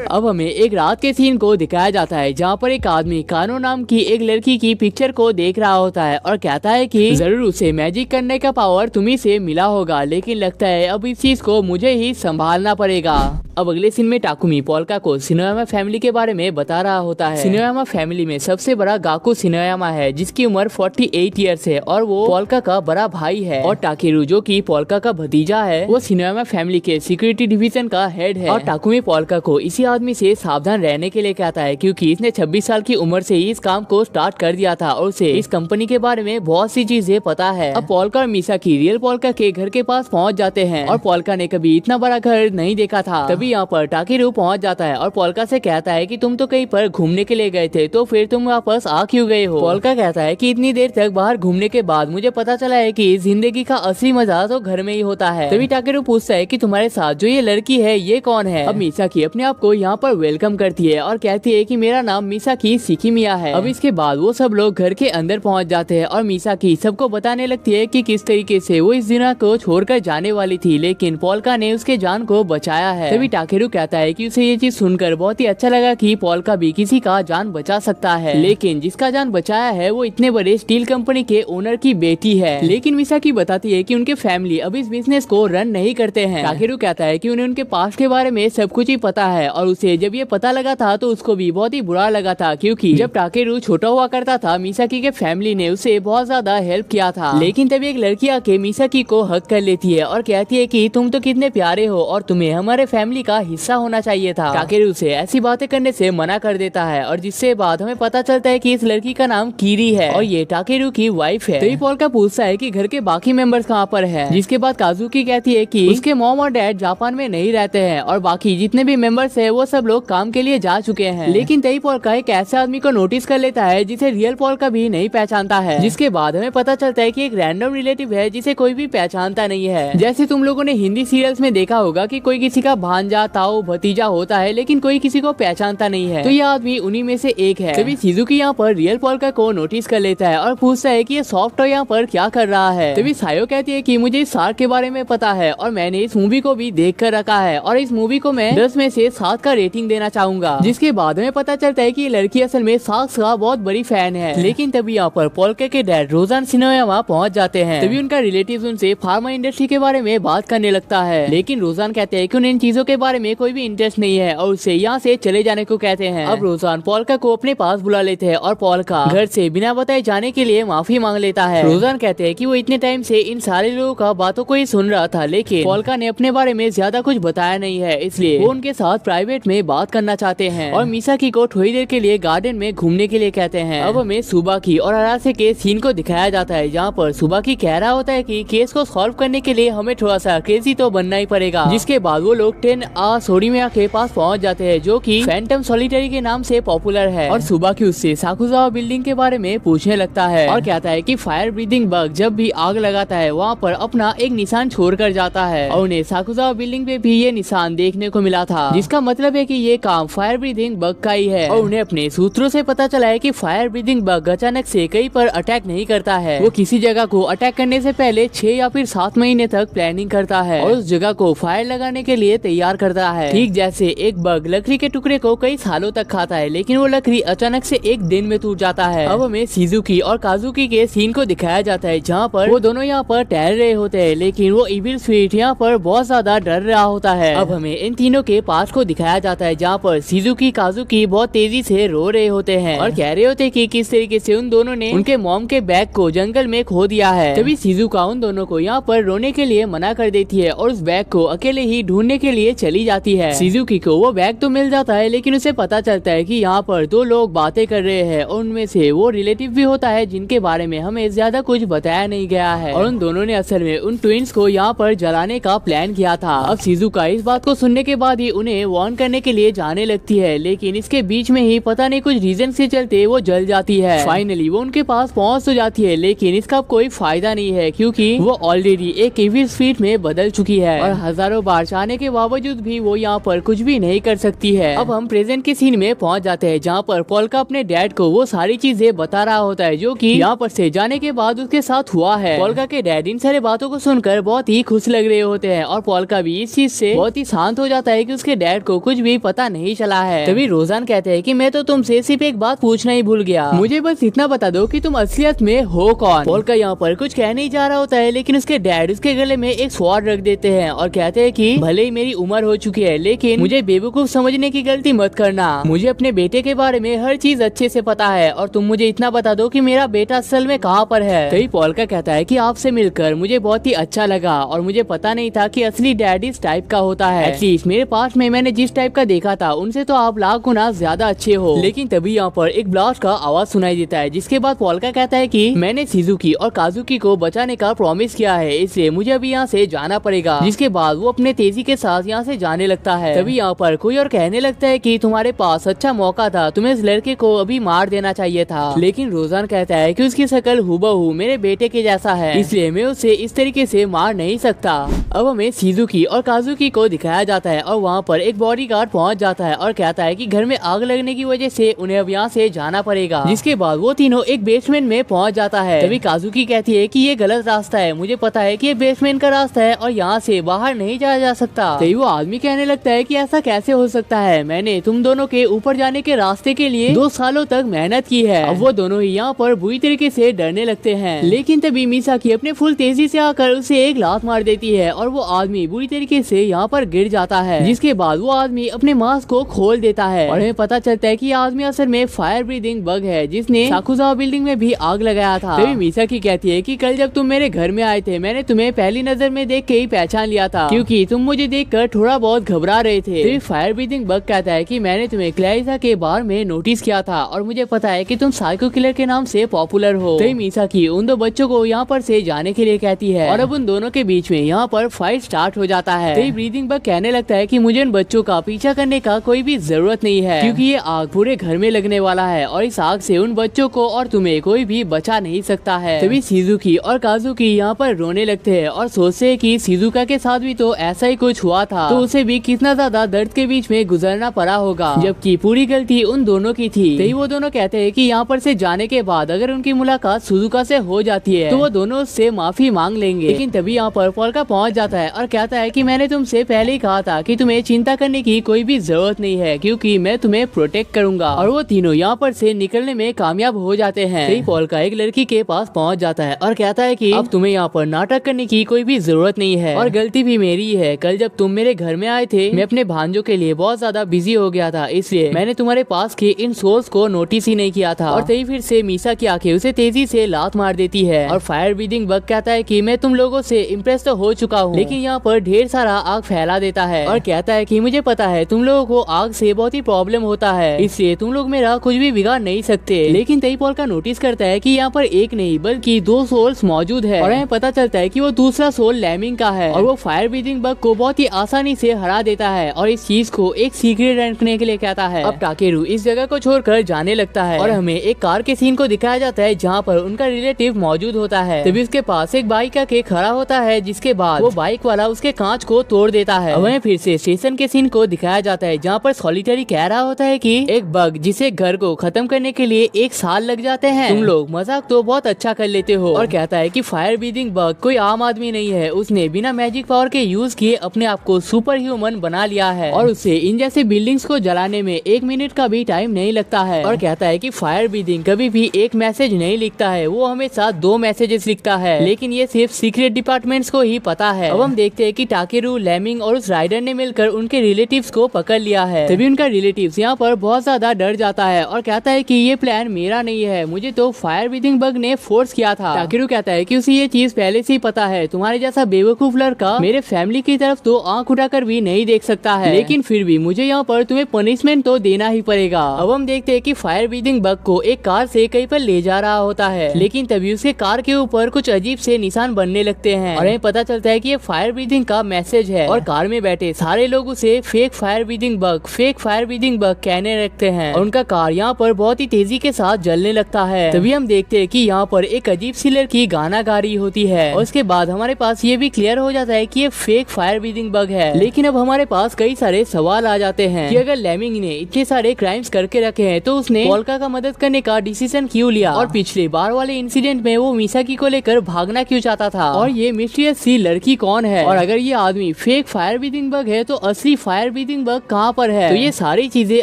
अब हमें एक रात के सीन को दिखाया जाता है जहाँ पर एक आदमी कानो नाम की एक लड़की की पिक्चर को देख रहा होता है और कहता है कि जरूर उसे मैजिक करने का पावर तुम्ही से मिला होगा, लेकिन लगता है अब इस चीज को मुझे ही संभालना पड़ेगा। अब अगले सीन में टाकुमी पोल्का को शिनोयामा फैमिली के बारे में बता रहा होता है। शिनोयामा फैमिली में सबसे बड़ा गाकू शिनोयामा है जिसकी उम्र 48 ईयर्स है और वो पोल्का का बड़ा भाई है। और टाकेरू जो कि पोल्का का भतीजा है वो शिनोयामा फैमिली के सिक्योरिटी डिवीजन का हेड है। और टाकुमी पोल्का को इसी आदमी से सावधान रहने के लिए कहता है क्योंकि इसने 26 साल की उम्र से ही इस काम को स्टार्ट कर दिया था और उसे इस कंपनी के बारे में बहुत सी चीजें पता है। अब पोल्का और मिसाकी रियल पोल्का के घर के पास पहुंच जाते हैं और पोल्का ने कभी इतना बड़ा घर नहीं देखा था। तभी यहाँ पर टाकेरू पहुंच जाता है और पोल्का से कहता है कि तुम तो कहीं पर घूमने के लिए गए थे तो फिर तुम वापस आ क्यों गए हो। पोल्का कहता है कि इतनी देर तक बाहर घूमने के बाद मुझे पता चला है कि जिंदगी का असली मजा तो घर में ही होता है। तभी टाकेरू पूछता है कि तुम्हारे साथ जो ये लड़की है ये कौन है। अब मिसाकी अपने आप को यहाँ पर वेलकम करती है और कहती है कि मेरा नाम मिसाकी सिकिमिया है। अब इसके बाद वो सब लोग घर के अंदर पहुँच जाते हैं और मिसाकी सबको बताने लगती है कि किस तरीके से वो इस दुनिया को छोड़कर जाने वाली थी लेकिन पोल्का ने उसके जान को बचाया है। तभी टाकेरू कहता है कि उसे ये चीज सुनकर बहुत ही अच्छा लगा कि पोल्का भी किसी का जान बचा सकता है, लेकिन जिसका जान बचाया है वो इतने बड़े स्टील कंपनी के ओनर की बेटी है। लेकिन मिसाकी बताती है कि उनके फैमिली अब इस बिजनेस को रन नहीं करते हैं। टाकेरू कहता है कि उन्हें उनके पास्ट के बारे में सब कुछ ही पता है और उसे जब ये पता लगा था तो उसको भी बहुत ही बुरा लगा था क्योंकि जब टाकेरू छोटा हुआ करता था मिसाकी के फैमिली ने उसे बहुत ज्यादा हेल्प किया था। लेकिन तभी एक लड़की आके मिसाकी को हक कर लेती है और कहती है कि तुम तो कितने प्यारे हो और तुम्हें हमारे फैमिली का हिस्सा होना चाहिए था। टाकेरू उसे ऐसी बातें करने से मना कर देता है और जिससे बाद हमें पता चलता है कि इस लड़की का नाम कीरी है और ये टाकेरू की वाइफ है। तभी पोल्का पूछता है कि घर के बाकी मेंबर्स कहाँ पर हैं, जिसके बाद काजुकी कहती है कि उसके मॉम और डैड जापान में नहीं रहते हैं और बाकी जितने भी मेंबर्स हैं वो सब लोग काम के लिए जा चुके हैं। लेकिन तभी पोल्का एक ऐसे आदमी को नोटिस कर लेता है जिसे रियल पोल्का भी नहीं पहचानता है, जिसके बाद हमें पता चलता है कि एक रैंडम रिलेटिव है जिसे कोई भी पहचानता नहीं है। जैसे तुम लोगों ने हिंदी सीरियल्स में देखा होगा कि कोई किसी का भांजा ताऊ भतीजा होता है लेकिन कोई किसी को पहचानता नहीं है, तो ये आदमी उन्हीं में से एक है। तभी शिजुकी यहाँ पर रियल पोल्का को नोटिस कर लेता है और पूछता है कि ये सॉफ्ट टॉय यहाँ पर क्या कर रहा है। तभी सायो कहती है कि मुझे इस शार्क के बारे में पता है और मैंने इस मूवी को भी देख कर रखा है और इस मूवी को मैं 10 में से 7 का रेटिंग देना चाहूंगा। जिसके बाद हमें पता चलता है कि ये लड़की असल में शार्क्स का बहुत बड़ी फैन है। लेकिन तभी यहाँ पर पोल्का के डैड रोजान शिनोयामा पहुँच जाते हैं। तभी उनका रिलेटिव उनसे फार्मा इंडस्ट्री के बारे में बात करने लगता है, लेकिन रोजान कहते हैं कि उन्हें इन चीजों के बारे में कोई भी इंटरेस्ट नहीं है और उसे यहाँ से चले जाने को कहते हैं। अब रोजान पोल्का को अपने पास बुला लेते हैं और पोल्का घर से बिना बताए जाने के लिए माफी मांग लेता है। रोजान कहते हैं कि वो इतने टाइम से इन सारे लोगों का बातों को ही सुन रहा था लेकिन पोल्का ने अपने बारे में ज्यादा कुछ बताया नहीं है, इसलिए वो उनके साथ प्राइवेट में बात करना चाहते हैं और मिसाकी को थोड़ी देर के लिए गार्डन में घूमने के लिए कहते हैं। अब हमें सुबाकी और अरासे के सीन को दिखाया जाता है जहाँ पर सुबाकी कह रहा होता है कि केस को सॉल्व करने के लिए हमें थोड़ा सा क्रेजी तो बनना ही पड़ेगा। जिसके बाद वो लोग 10A सोरीमिया के पास पहुँच जाते हैं जो की फैंटम सॉलिटरी के नाम से पॉपुलर है और सुबाकी उससे साकुजावा बिल्डिंग के बारे में पूछने लगता है और कहता है कि फायर ब्रीदिंग बग जब भी आग लगाता है वहाँ पर अपना एक निशान छोड़ कर जाता है और उन्हें साकुजावा बिल्डिंग पे भी ये निशान देखने को मिला था, जिसका मतलब है कि ये काम फायर ब्रीदिंग बग का ही है। और उन्हें अपने सूत्रों से पता चला है कि फायर ब्रीदिंग बग अचानक से कहीं पर अटैक नहीं करता है, वो किसी जगह को अटैक करने से पहले 6 या फिर 7 महीने तक प्लानिंग करता है और उस जगह को फायर लगाने के लिए तैयार करता है। ठीक जैसे एक बग लकड़ी के टुकड़े को कई सालों तक खाता है लेकिन वो लकड़ी अचानक से एक दिन में टूट जाता है। अब हमें शिजुकी और काजुकी के सीन को दिखाया जाता है जहाँ पर वो दोनों यहाँ पर टहल रहे होते हैं लेकिन वो इविल स्वीट यहाँ पर बहुत ज्यादा डर रहा होता है। अब हमें इन तीनों के पास को दिखाया जाता है जहाँ पर शिजुकी काजुकी बहुत तेजी से रो रहे होते हैं और कह रहे होते हैं कि किस तरीके से उन दोनों ने उनके मॉम के बैग को जंगल में खो दिया है। तभी शिजुका उन दोनों को यहाँ पर रोने के लिए मना कर देती है और उस बैग को अकेले ही ढूंढने के लिए चली जाती है। शिजुकी को वो बैग तो मिल जाता है लेकिन उसे पता चलता है कि यहाँ पर 2 लोग बातें कर रहे हैं और उनमें से वो रिलेटिव भी होता है जिनके बारे में हमें ज्यादा कुछ बताया नहीं गया है और उन दोनों ने असल में उन ट्विंस को यहाँ पर जलाने का प्लान किया था। अब शिजुका इस बात को सुनने के बाद ही उन्हें वार्न करने के लिए जाने लगती है लेकिन इसके बीच में ही पता नहीं कुछ रीजन से चलते वो जल जाती है। फाइनली वो उनके पास पहुँच तो जाती है लेकिन इसका कोई फायदा नहीं है क्योंकि वो ऑलरेडी एक इविल स्पीड में बदल चुकी है और हजारों बार चाहने के बावजूद भी वो यहाँ पर कुछ भी नहीं कर सकती है। अब हम प्रेजेंट के सीन में पहुँच जाते हैं जहाँ पर पोल्का अपने डैड को वो सारी चीजें बता रहा होता है जो कि यहाँ पर से जाने के बाद उसके साथ हुआ है। पोल्का के डैड इन सारे बातों को सुनकर बहुत ही खुश लग रहे होते हैं और पोल्का भी इस चीज से बहुत ही शांत हो जाता है कि उसके डैड को कुछ भी पता नहीं चला है। तभी रोजान कहते हैं कि मैं तो तुमसे सिर्फ एक बात पूछना ही भूल गया, मुझे बस इतना बता दो कि तुम असलियत में हो कौन। पोल्का यहाँ पर कुछ कह नहीं जा रहा होता है लेकिन उसके डैड उसके गले में एक स्वॉर्ड रख देते हैं और कहते हैं कि भले ही मेरी उम्र उम्र हो चुकी है, लेकिन मुझे बेवकूफ समझने की गलती मत करना। मुझे अपने बेटे के बारे में हर चीज अच्छे से पता है और तुम मुझे इतना बता दो कि मेरा बेटा असल में कहाँ पर है। तभी पॉल्का कहता है कि आपसे मिलकर मुझे बहुत ही अच्छा लगा और मुझे पता नहीं था कि असली डैड इस टाइप का होता है। एटलीस्ट मेरे पास में मैंने जिस टाइप का देखा था उनसे तो आप लाख गुना ज्यादा अच्छे हो। लेकिन तभी यहाँ पर एक ब्लास्ट का आवाज सुनाई देता है, जिसके बाद पॉल्का कहता है कि मैंने शिजुकी और काजुकी को बचाने का प्रॉमिस किया है, इसलिए मुझे अभी यहाँ से जाना पड़ेगा। जिसके बाद वो अपने तेजी के साथ यहाँ से जाने लगता है। तभी यहाँ पर कोई और कहने लगता है कि तुम्हारे पास अच्छा मौका था, तुम्हें इस लड़के को अभी मार देना चाहिए था। लेकिन रोजान कहता है कि उसकी शक्ल हूबहू मेरे बेटे के जैसा है, इसलिए मैं उसे इस तरीके से मार नहीं सकता। अब हमें शिजुकी और काजुकी को दिखाया जाता है और वहाँ पर एक बॉडीगार्ड पहुँच जाता है और कहता है कि घर में आग लगने की वजह से उन्हें अब यहाँ से जाना पड़ेगा। जिसके बाद वो तीनों एक बेसमेंट में पहुँच जाता है। तभी काजुकी कहती है कि ये गलत रास्ता है, मुझे पता है कि ये बेसमेंट का रास्ता है और यहाँ से बाहर नहीं जाया जा सकता। तभी वो आदमी कहने लगता है कि ऐसा कैसे हो सकता है, मैंने तुम दोनों के ऊपर जाने के रास्ते के लिए 2 सालों तक मेहनत की है। अब वो दोनों ही यहाँ पर बुरी तरीके से डरने लगते हैं। लेकिन तभी मिसाकी अपने फुल तेजी से आकर उसे एक लात मार देती है और वो आदमी बुरी तरीके से यहाँ पर गिर जाता है। जिसके बाद वो आदमी अपने मास्क को खोल देता है और हमें पता चलता है कि ये आदमी असल में फायर ब्रीदिंग बग है, जिसने साकुजावा बिल्डिंग में भी आग लगाया था। तभी मिसाकी कहती है कि कल जब तुम मेरे घर में आए थे मैंने तुम्हें पहली नजर में देख के ही पहचान लिया था, क्योंकि तुम मुझे देखकर थोड़ा बहुत घबरा रहे थे। तभी फायर ब्रीदिंग बग कहता है कि मैंने तुम्हें क्लैरिसा के बार में नोटिस किया था और मुझे पता है कि तुम साइको किलर के नाम से पॉपुलर हो। तभी मिसाकी उन 2 बच्चों को यहाँ पर से जाने के लिए कहती है और अब उन दोनों के बीच में यहाँ पर फाइट स्टार्ट हो जाता है। तभी ब्रीदिंग बग कहने लगता है कि मुझे उन बच्चों का पीछा करने का कोई भी जरूरत नहीं है, क्योंकि ये आग पूरे घर में लगने वाला है और इस आग से उन बच्चों को और तुम्हें कोई भी बचा नहीं सकता है। तभी शिजुकी और काजुकी यहाँ पर रोने लगते हैं और सोचते हैं कि शिजुका के साथ भी तो ऐसा ही कुछ हुआ था, तो उसे भी कितना ज्यादा दर्द के बीच में गुजरना पड़ा होगा, जबकि पूरी गलती उन दोनों की थी। तभी वो दोनों कहते हैं कि यहाँ पर से जाने के बाद अगर उनकी मुलाकात शिजुका से हो जाती है तो वो दोनों उससे माफी मांग लेंगे। लेकिन तभी यहाँ पर पॉल्का पहुँच जाता है और कहता है कि मैंने तुमसे पहले ही कहा था कि तुम्हें चिंता करने की कोई भी जरूरत नहीं है, क्योंकि मैं तुम्हें प्रोटेक्ट करूंगा। और वो तीनों यहाँ पर से निकलने में कामयाब हो जाते हैं। तभी पॉल्का एक लड़की के पास पहुँच जाता है और कहता है कि अब तुम्हें यहाँ पर नाटक करने की कोई भी जरूरत नहीं है और गलती भी मेरी है। कल जब तुम मेरे घर में आए थे मैं अपने भांजों के लिए बहुत ज्यादा बिजी हो गया था, इसलिए मैंने तुम्हारे पास के इन सोर्स को नोटिस ही नहीं किया था। और तभी फिर से मीसा की आंखें उसे तेजी से लात मार देती है और फायर ब्रीदिंग बग कहता है कि मैं तुम लोगों से इम्प्रेस तो हो चुका हूँ, लेकिन यहाँ पर ढेर सारा आग फैला देता है और कहता है कि मुझे पता है तुम लोगों को आग से बहुत ही प्रॉब्लम होता है, इसलिए तुम लोग मेरा कुछ भी बिगाड़ नहीं सकते। लेकिन तभी पॉल्का नोटिस करता है कि यहाँ पर एक नहीं बल्कि 2 सोल्स मौजूद है और हमें पता चलता है कि वो दूसरा सोल लैमिंग का है और वो फायर ब्रीदिंग बग को बहुत ही आसानी से हरा देता है और इस चीज को एक सीक्रेट रखने के लिए कहता है। अब टाकेरू इस जगह को छोड़कर जाने लगता है और हमें एक कार के सीन को दिखाया जाता है जहाँ पर उनका रिलेटिव मौजूद होता है। तभी उसके पास एक बाइक आके खड़ा होता है, जिसके बाद वो बाइक वाला उसके कांच को तोड़ देता है। हमें फिर से स्टेशन के सीन को दिखाया जाता है जहाँ पर सॉलिटरी कह रहा होता है कि एक बग जिसे घर को खत्म करने के लिए 1 साल लग जाते हैं, तुम लोग मजाक तो बहुत अच्छा कर लेते हो। और कहता है कि फायर ब्रीदिंग बग कोई आम आदमी नहीं है, उसने बिना मैजिक पावर के यूज किए अपने आप को सुपर ह्यूमन बना लिया है और उसे इन जैसे बिल्डिंग्स को जलाने में 1 मिनट का भी टाइम नहीं लगता है। और कहता है कि फायर ब्रीदिंग कभी भी एक मैसेज नहीं लिखता है, वो हमेशा 2 मैसेजेस लिखता है, लेकिन ये सिर्फ सीक्रेट डिपार्टमेंट्स को ही पता है। अब हम देखते हैं कि टाकेरू, लैमिंग और उस राइडर ने मिलकर उनके रिलेटिव्स को पकड़ लिया है। तभी उनका रिलेटिव्स यहाँ पर बहुत ज्यादा डर जाता है और कहता है कि ये प्लान मेरा नहीं है, मुझे तो फायर ब्रीदिंग बग ने फोर्स किया था। टाकेरू कहता है कि उसे ये चीज पहले से ही पता है, तुम्हारे जैसा बेवकूफ लड़का मेरे फैमिली की तरफ तो आंख उठाकर भी नहीं देख सकता है, लेकिन फिर भी मुझे यहाँ पर तुम्हें पनिशमेंट तो देना ही पड़ेगा। अब हम देखते हैं कि फायर ब्रीदिंग बग को एक कार से कहीं पर ले जा रहा होता है, लेकिन तभी उसके कार के ऊपर कुछ अजीब से निशान बनने लगते हैं और हमें पता चलता है कि ये फायर ब्रीदिंग का मैसेज है और कार में बैठे सारे लोग उसे फेक फायर ब्रीदिंग बग कहने लगते हैं और उनका कार यहाँ पर बहुत ही तेजी के साथ जलने लगता है। तभी हम देखते हैं कि यहाँ पर एक अजीब सी लड़की गाना गा रही होती है और उसके बाद हमारे पास ये भी क्लियर हो जाता है कि ये फेक फायर ब्रीदिंग बग है। लेकिन अब हमारे पास कई सारे सवाल आ जाते हैं कि अगर लैमिंग ने इतने सारे क्राइम्स करके रखे हैं तो उसने पॉल्का का मदद करने का डिसीजन क्यों लिया और पिछले बार वाले इंसिडेंट में वो मिसाकी को लेकर भागना क्यों चाहता था और ये मिस्टीरियस सी लड़की कौन है और अगर ये आदमी फेक फायर ब्रीदिंग बग है तो असली फायर ब्रीदिंग बग कहाँ पर है। तो ये सारी चीजें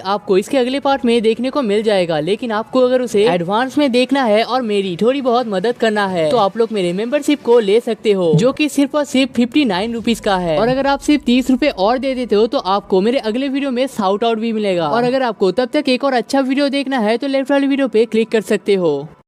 आपको इसके अगले पार्ट में देखने को मिल जाएगा, लेकिन आपको अगर उसे एडवांस में देखना है और मेरी थोड़ी बहुत मदद करना है तो आप लोग मेरे मेंबरशिप को ले सकते हो, जो कि सिर्फ और सिर्फ 59 रुपीज का है। और अगर आप सिर्फ 30 ₹20 और दे देते हो तो आपको मेरे अगले वीडियो में शाउट आउट भी मिलेगा। और अगर आपको तब तक एक और अच्छा वीडियो देखना है तो लेफ्ट वाली वीडियो पे क्लिक कर सकते हो।